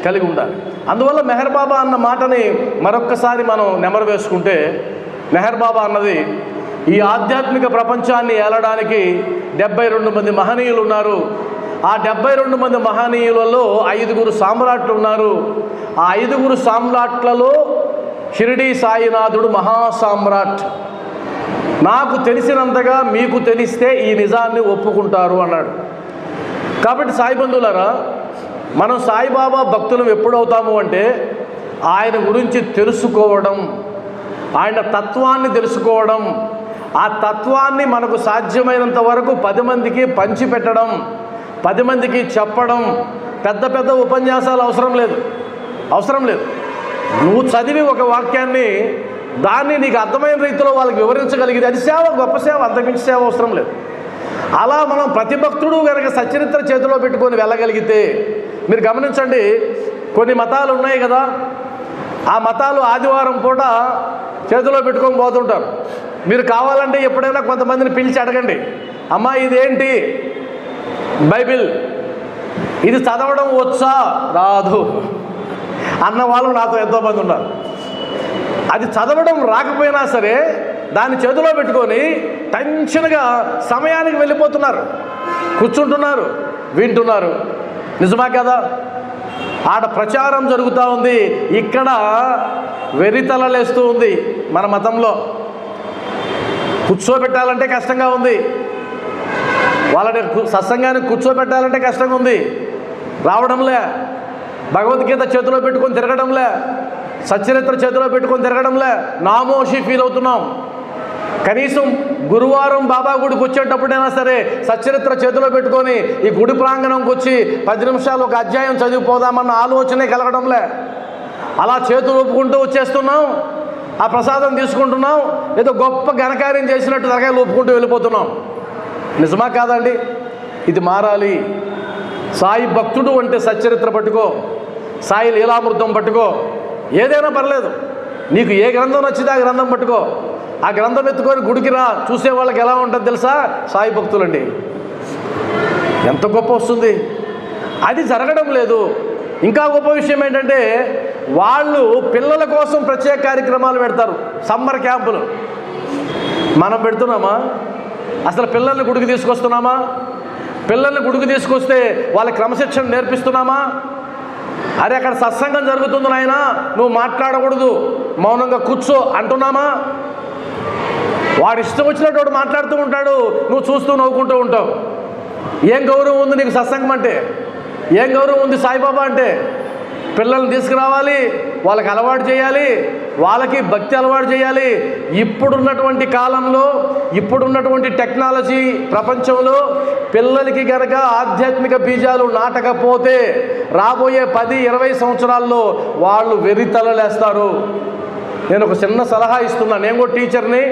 కలిగి ఉండాలి. అందువల్ల మెహర్ బాబా అన్న మాటని మరొక్కసారి మనం నెమరు వేసుకుంటే, మెహర్ బాబా అన్నది ఈ ఆధ్యాత్మిక ప్రపంచాన్ని ఏలడానికి 72 మంది మహనీయులు ఉన్నారు. ఆ 72 మంది మహనీయులలో 5గురు సామ్రాట్లు ఉన్నారు. ఆ 5గురు సామ్రాట్లలో షిరిడీ సాయినాథుడు మహాసామ్రాట్. నాకు తెలిసినంతగా మీకు తెలిస్తే ఈ నిజాన్ని ఒప్పుకుంటారు అన్నాడు. కాబట్టి సాయి బంధువులారా, మనం సాయిబాబా భక్తులు ఎప్పుడవుతాము అంటే ఆయన గురించి తెలుసుకోవడం, ఆయన తత్వాన్ని తెలుసుకోవడం, ఆ తత్వాన్ని మనకు సాధ్యమైనంత వరకు 10 మందికి పంచిపెట్టడం, 10 మందికి చెప్పడం. పెద్ద పెద్ద ఉపన్యాసాలు అవసరం లేదు. నువ్వు చదివి ఒక వాక్యాన్ని దాన్ని నీకు అర్థమైన రీతిలో వాళ్ళకి వివరించగలిగితే అది సేవ, గొప్ప సేవ. అంతకుమించి సేవ అవసరం లేదు. అలా మనం ప్రతి భక్తుడు కనుక సచ్చరిత్ర చేతిలో పెట్టుకొని వెళ్ళగలిగితే, మీరు గమనించండి, కొన్ని మతాలు ఉన్నాయి కదా, ఆ మతాలు ఆదివారం పూట చేతిలో పెట్టుకొని పోతుంటారు. మీరు కావాలంటే ఎప్పుడైనా కొంతమందిని పిలిచి అడగండి, అమ్మా ఇదేంటి? బైబిల్, ఇది చదవడం వచ్చా? రాదు అన్న వాళ్ళు నాతో ఎంతోమంది ఉన్నారు. అది చదవడం రాకపోయినా సరే దాన్ని చేతిలో పెట్టుకొని టెన్షన్గా సమయానికి వెళ్ళిపోతున్నారు, కూర్చుంటున్నారు, వింటున్నారు. నిజమా కదా? ఆడ ప్రచారం జరుగుతూ ఉంది, ఇక్కడ వెరితలలేస్తూ ఉంది. మన మతంలో కూర్చోబెట్టాలంటే కష్టంగా ఉంది, వాళ్ళని సత్సంగానికి కూర్చోబెట్టాలంటే కష్టంగా ఉంది, రావడంలే. భగవద్గీత చేతిలో పెట్టుకొని తిరగడంలే, సచ్చరిత్ర చేతిలో పెట్టుకొని తిరగడంలే, నామోషి ఫీల్ అవుతున్నాం. కనీసం గురువారం బాబా గుడికి వచ్చేటప్పుడైనా సరే సచ్చరిత్ర చేతిలో పెట్టుకొని ఈ గుడి ప్రాంగణంకి వచ్చి 10 నిమిషాలు ఒక అధ్యాయం చదివిపోదామన్న ఆలోచనే కలగడంలే. అలా చేతులు ఊపుకుంటూ వచ్చేస్తున్నాం, ఆ ప్రసాదం తీసుకుంటున్నాం, ఏదో గొప్ప ఘనకార్యం చేసినట్టు తరగాయలు ఊపుకుంటూ వెళ్ళిపోతున్నాం. నిజమా కాదండి? ఇది మారాలి. సాయి భక్తుడు అంటే సచ్చరిత్ర పట్టుకో, సాయి లీలామృతం పట్టుకో, ఏదైనా పర్లేదు. నీకు ఏ గ్రంథం నచ్చితే ఆ గ్రంథం పట్టుకో, ఆ గ్రంథం ఎత్తుకొని గుడికి రా. చూసే వాళ్ళకి ఎలా ఉంటుంది తెలుసా? సాయి భక్తులండి, ఎంత గొప్ప వస్తుంది. అది జరగడం లేదు. ఇంకా గొప్ప విషయం ఏంటంటే వాళ్ళు పిల్లల కోసం ప్రత్యేక కార్యక్రమాలు పెడతారు, సమ్మర్ క్యాంపులు. మనం పెడుతున్నామా? అసలు పిల్లల్ని గుడికి తీసుకొస్తున్నామా? పిల్లల్ని గుడికి తీసుకొస్తే వాళ్ళ క్రమశిక్షణ నేర్పిస్తున్నామా? అరే అక్కడ సత్సంగం జరుగుతుంది నాయనా, నువ్వు మాట్లాడకూడదు, మౌనంగా కూర్చో అంటున్నామా? వాడు ఇష్టం వచ్చినట్టు వాడు మాట్లాడుతూ ఉంటాడు, నువ్వు చూస్తూ నవ్వుకుంటూ ఉంటావు. ఏం గౌరవం ఉంది నీకు సత్సంగం అంటే? ఏం గౌరవం ఉంది సాయిబాబా అంటే? పిల్లల్ని తీసుకురావాలి, వాళ్ళకి అలవాటు చేయాలి, వాళ్ళకి భక్తి అలవాటు చేయాలి. ఇప్పుడున్నటువంటి కాలంలో, ఇప్పుడున్నటువంటి టెక్నాలజీ ప్రపంచంలో పిల్లలకి కనుక ఆధ్యాత్మిక బీజాలు నాటకపోతే రాబోయే 10-20 సంవత్సరాల్లో వాళ్ళు వెర్రితలలేస్తారు. నేను ఒక చిన్న సలహా ఇస్తున్నా. నేను కూడా టీచర్ని,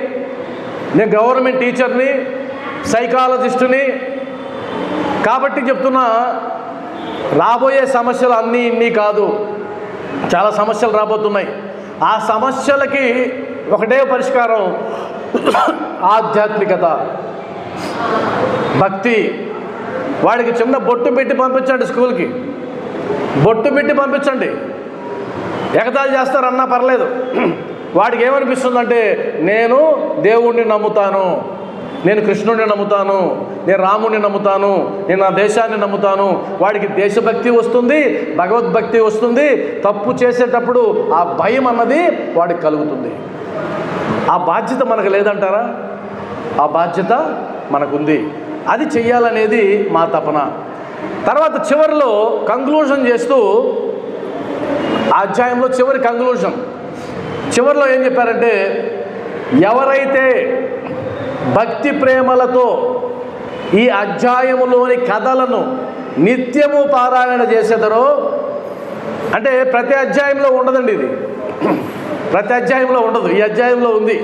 నేను గవర్నమెంట్ టీచర్ని, సైకాలజిస్టుని, కాబట్టి చెప్తున్నా, రాబోయే సమస్యలు అన్నీ ఇన్ని కాదు, చాలా సమస్యలు రాబోతున్నాయి. ఆ సమస్యలకి ఒకటే పరిష్కారం, ఆధ్యాత్మికత, భక్తి. వాడికి చిన్న బొట్టు పెట్టి పంపించండి స్కూల్కి, బొట్టు పెట్టి పంపించండి. ఎగతాళి చేస్తారన్నా పర్లేదు. వాడికి ఏమనిపిస్తుందంటే నేను దేవుణ్ణి నమ్ముతాను, నేను కృష్ణుడిని నమ్ముతాను, నేను రాముడిని నమ్ముతాను, నేను నా దేశాన్ని నమ్ముతాను. వాడికి దేశభక్తి వస్తుంది, భగవద్భక్తి వస్తుంది. తప్పు చేసేటప్పుడు ఆ భయం అన్నది వాడికి కలుగుతుంది. ఆ బాధ్యత మనకు లేదంటారా? ఆ బాధ్యత మనకుంది. అది చెయ్యాలనేది మా తపన. తర్వాత చివరిలో కంక్లూజన్ చేస్తూ, ఆ అధ్యాయంలో చివరి కంక్లూజన్ చివరిలో ఏం చెప్పారంటే, ఎవరైతే భక్తి ప్రేమలతో ఈ అధ్యాయములోని కథలను నిత్యము పారాయణ చేసేదరో, అంటే ప్రతి అధ్యాయంలో ఉండదండి ఇది, ప్రతి అధ్యాయంలో ఉండదు, ఈ అధ్యాయంలో ఉంది.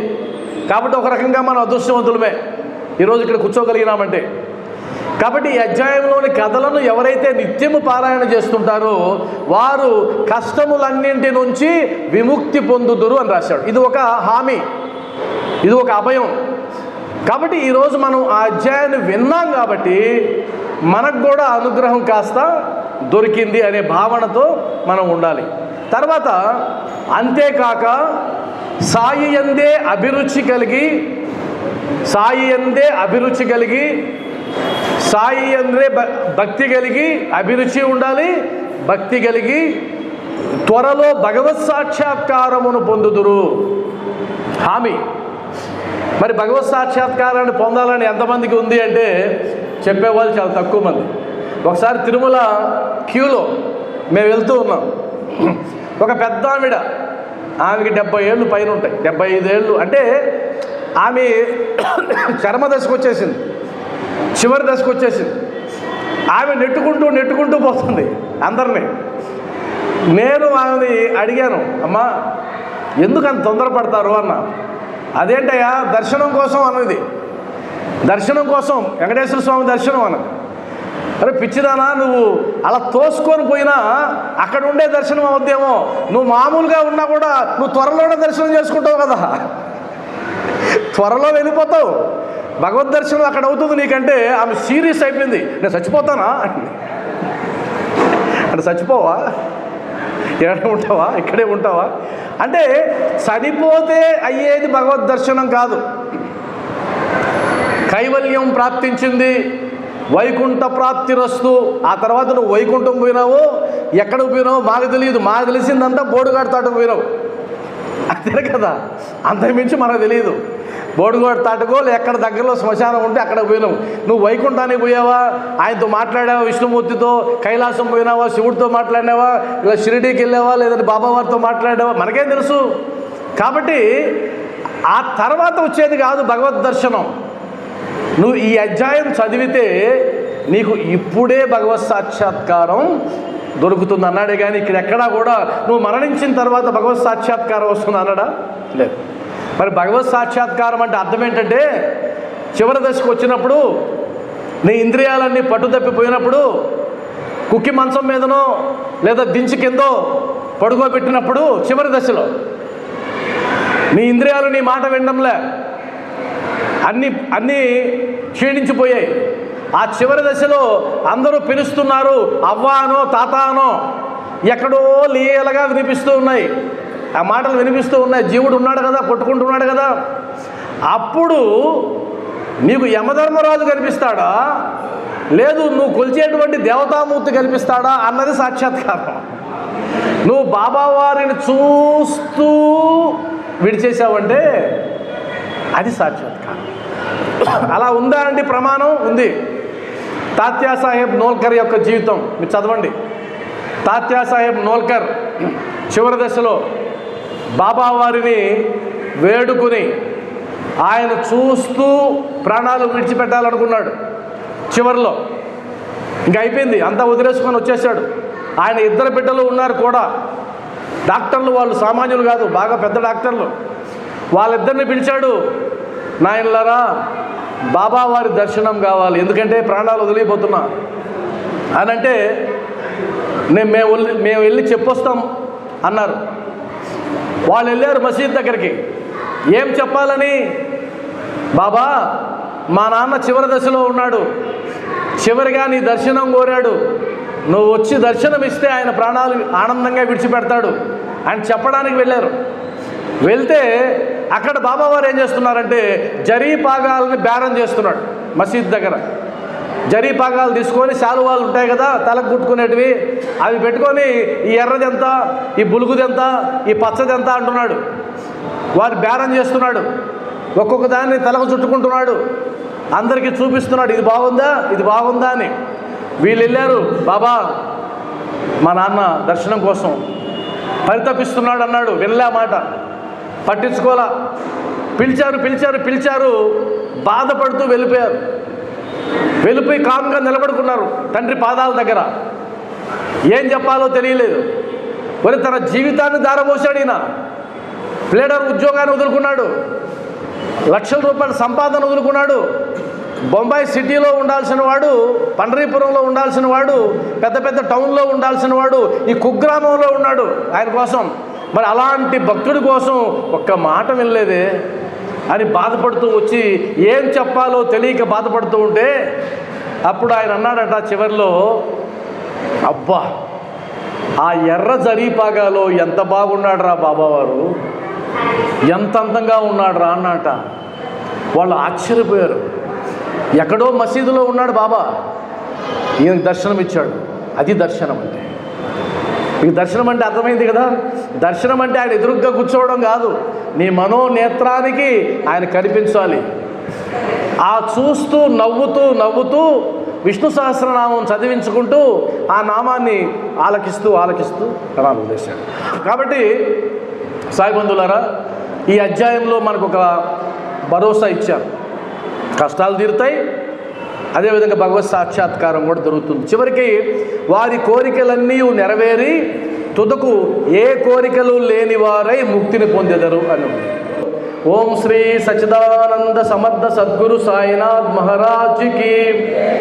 కాబట్టి ఒక రకంగా మనం అదృష్టవంతులమే ఈరోజు ఇక్కడ కూర్చోగలిగినామంటే. కాబట్టి ఈ అధ్యాయంలోని కథలను ఎవరైతే నిత్యము పారాయణ చేస్తుంటారో వారు కష్టములన్నింటి నుంచి విముక్తి పొందుదురు అని రాశాడు. ఇది ఒక హామీ, ఇది ఒక అభయం. కాబట్టి ఈరోజు మనం ఆ అధ్యాయాన్ని విన్నాం కాబట్టి మనకు కూడా అనుగ్రహం కాస్త దొరికింది అనే భావనతో మనం ఉండాలి. తర్వాత అంతేకాక సాయి యందే అభిరుచి కలిగి, సాయి యందే అభిరుచి కలిగి, సాయి యందే భక్తి కలిగి, అభిరుచి ఉండాలి, భక్తి కలిగి త్వరలో భగవత్ సాక్షాత్కారమును పొందుదురు. హామీ. మరి భగవత్ సాక్షాత్కారాన్ని పొందాలని ఎంతమందికి ఉంది అంటే చెప్పేవాళ్ళు చాలా తక్కువ మంది. ఒకసారి తిరుమల క్యూలో మేము వెళ్తూ ఉన్నాం. ఒక పెద్ద ఆమెకి 70 ఏళ్ళు పైన ఉంటాయి, 75 ఏళ్ళు. అంటే ఆమె చర్మ దశకు వచ్చేసింది, చివరి దశకు వచ్చేసింది. ఆమె నెట్టుకుంటూ పోతుంది అందరినీ. నేను ఆమెని అడిగాను, అమ్మా ఎందుకు అంత తొందరపడతారు అన్నా. అదేంటయ్యా దర్శనం కోసం అన్నది, దర్శనం కోసం, వెంకటేశ్వర స్వామి దర్శనం అన్నది. అరే పిచ్చిదానా, నువ్వు అలా తోసుకొని పోయినా అక్కడ ఉండే దర్శనం అవుద్దేమో, నువ్వు మామూలుగా ఉన్నా కూడా నువ్వు త్వరలోనే దర్శనం చేసుకుంటావు కదా, త్వరలో వెళ్ళిపోతావు. భగవద్ దర్శనం అక్కడ అవుతుంది నీకంటే ఆమె సీరియస్ అయిపోయింది. నేను చచ్చిపోతానా అంటే చచ్చిపోవా, ఎక్కడ ఉంటావా, ఇక్కడే ఉంటావా అంటే చనిపోతే అయ్యేది భగవద్ దర్శనం కాదు. కైవల్యం ప్రాప్తించింది, వైకుంఠ ప్రాప్తిరస్తు. ఆ తర్వాత నువ్వు వైకుంఠం పోయినావు, ఎక్కడికి పోయినావు మాకు తెలియదు, మాకు తెలిసిందంతా బోడుగాడు తాటకు పోయినావు అంతే కదా, అంతకుమించి మనకు తెలియదు. బోడుగాడు తాటకో ఎక్కడ దగ్గరలో శ్మశానం ఉంటే అక్కడికి పోయినావు. నువ్వు వైకుంఠానికి పోయావా, ఆయనతో మాట్లాడావా, విష్ణుమూర్తితో, కైలాసం పోయినావా, శివుడితో మాట్లాడినావా, ఇలా షిరిడీకి వెళ్ళావా, లేదంటే బాబావారితో మాట్లాడావా, మనకేం తెలుసు. కాబట్టి ఆ తర్వాత వచ్చేది కాదు భగవద్ దర్శనం. నువ్వు ఈ అధ్యాయం చదివితే నీకు ఇప్పుడే భగవత్ సాక్షాత్కారం దొరుకుతుంది అన్నాడే కానీ ఇక్కడ ఎక్కడా కూడా నువ్వు మరణించిన తర్వాత భగవత్ సాక్షాత్కారం వస్తుంది అన్నాడా, లేదు. మరి భగవత్ సాక్షాత్కారం అంటే అర్థం ఏంటంటే చివరి దశకు వచ్చినప్పుడు, నీ ఇంద్రియాలన్నీ పట్టుదప్పిపోయినప్పుడు, కుక్కి మంచం మీదనో లేదా దించి కిందో పడుకోబెట్టినప్పుడు, చివరి దశలో నీ ఇంద్రియాలు నీ మాట వినడంలే, అన్నీ క్షీణించిపోయాయి. ఆ చివరి దశలో అందరూ పిలుస్తున్నారు, అవ్వ అనో తాత అనో, ఎక్కడో లీలగా వినిపిస్తూ ఉన్నాయి, ఆ మాటలు వినిపిస్తూ ఉన్నాయి. జీవుడు ఉన్నాడు కదా, కొట్టుకుంటున్నాడు కదా. అప్పుడు నీకు యమధర్మరాజు కనిపిస్తాడా, లేదు నువ్వు కొలిచేటువంటి దేవతామూర్తి కనిపిస్తాడా అన్నది సాక్షాత్కారం. నువ్వు బాబావారిని చూస్తూ విడిచేసావంటే అది సాక్షాత్కారం. అలా ఉందా అండి? ప్రమాణం ఉంది. తాత్యాసాహెబ్ నోల్కర్ యొక్క జీవితం మీరు చదవండి. తాత్యాసాహెబ్ నోల్కర్ చివరి దశలో బాబావారిని వేడుకుని ఆయన చూస్తూ ప్రాణాలు విడిచిపెట్టాలనుకున్నాడు. చివరిలో ఇంకా అయిపోయింది, అంతా వదిలేసుకొని వచ్చేసాడు. ఆయన ఇద్దరు బిడ్డలు ఉన్నారు కూడా, డాక్టర్లు, వాళ్ళు సామాన్యులు కాదు, బాగా పెద్ద డాక్టర్లు. వాళ్ళిద్దరిని పిలిచాడు, నాయనలారా బాబావారి దర్శనం కావాలి, ఎందుకంటే ప్రాణాలు వదిలిపోతున్నా అని అంటే మేము వెళ్ళి చెప్పొస్తాం అన్నారు. వాళ్ళు వెళ్ళారు మసీద్ దగ్గరికి. ఏం చెప్పాలని? బాబా మా నాన్న చివరి దశలో ఉన్నాడు, చివరిగా నీ దర్శనం కోరాడు, నువ్వు వచ్చి దర్శనం ఇస్తే ఆయన ప్రాణాలు ఆనందంగా విడిచిపెడతాడు అని చెప్పడానికి వెళ్ళారు. వెళ్తే అక్కడ బాబావారు ఏం చేస్తున్నారంటే జరీ పాగాలని బేరం చేస్తున్నాడు మసీద్ దగ్గర. జరీ పాగాలు తీసుకొని శాలువాలు ఉంటాయి కదా తలకు కుట్టుకునేటివి, అవి పెట్టుకొని ఈ ఎర్రదెంత, ఈ బులుగుదెంత, ఈ పచ్చదెంత అంటున్నాడు. వారు బేరం చేస్తున్నాడు, ఒక్కొక్క దాన్ని తలకు చుట్టుకుంటున్నాడు, అందరికీ చూపిస్తున్నాడు ఇది బాగుందా ఇది బాగుందా అని. వీళ్ళు వెళ్ళారు, బాబా మా నాన్న దర్శనం కోసం పరితపిస్తున్నాడు అన్నాడు. వినలే మాట, పట్టించుకోలా. పిలిచారు, బాధపడుతూ వెళ్ళిపోయారు. వెళ్ళిపోయి కామ్గా నిలబడుకున్నారు తండ్రి పాదాల దగ్గర. ఏం చెప్పాలో తెలియలేదు. మరి తన జీవితాన్ని దారపోసాడు ఈయన. ప్లేడర్ ఉద్యోగాన్ని వదులుకున్నాడు, లక్షల రూపాయల సంపాదన వదులుకున్నాడు. బొంబాయి సిటీలో ఉండాల్సిన వాడు, పండరీపురంలో ఉండాల్సిన వాడు, పెద్ద పెద్ద టౌన్లో ఉండాల్సిన వాడు ఈ కుగ్రామంలో ఉన్నాడు ఆయన కోసం. మరి అలాంటి భక్తుడి కోసం ఒక్క మాట వినలేదే అని బాధపడుతూ వచ్చి ఏం చెప్పాలో తెలియక బాధపడుతూ ఉంటే అప్పుడు ఆయన అన్నాడట చివరిలో, అబ్బా ఆ ఎర్ర జరీపాగాలో ఎంత బాగున్నాడు రా బాబావారు, ఎంత అందంగా ఉన్నాడు రా అన్నట. వాళ్ళు ఆశ్చర్యపోయారు. ఎక్కడో మసీదులో ఉన్నాడు బాబా, ఈయనకు దర్శనం ఇచ్చాడు. అది దర్శనం అంటే. మీకు దర్శనం అంటే అర్థమైంది కదా. దర్శనం అంటే ఆయన ఎదురుగ్గా కూర్చోవడం కాదు, నీ మనోనేత్రానికి ఆయన కనిపించాలి. ఆ చూస్తూ నవ్వుతూ విష్ణు సహస్రనామం చదివించుకుంటూ ఆ నామాన్ని ఆలకిస్తూ ప్రణాళిక చేశాడు. కాబట్టి సాయి బంధువులారా, ఈ అధ్యాయంలో మనకు ఒక భరోసా ఇచ్చారు. కష్టాలు తీరుతాయి, అదేవిధంగా భగవత్ సాక్షాత్కారం కూడా దొరుకుతుంది. చివరికి వారి కోరికలన్నీ నెరవేరి తుదకు ఏ కోరికలు లేని వారై ముక్తిని పొందెదరు అని. ఓం శ్రీ సచ్చిదానంద సమర్థ సద్గురు సాయినాథ్ మహారాజ్కి.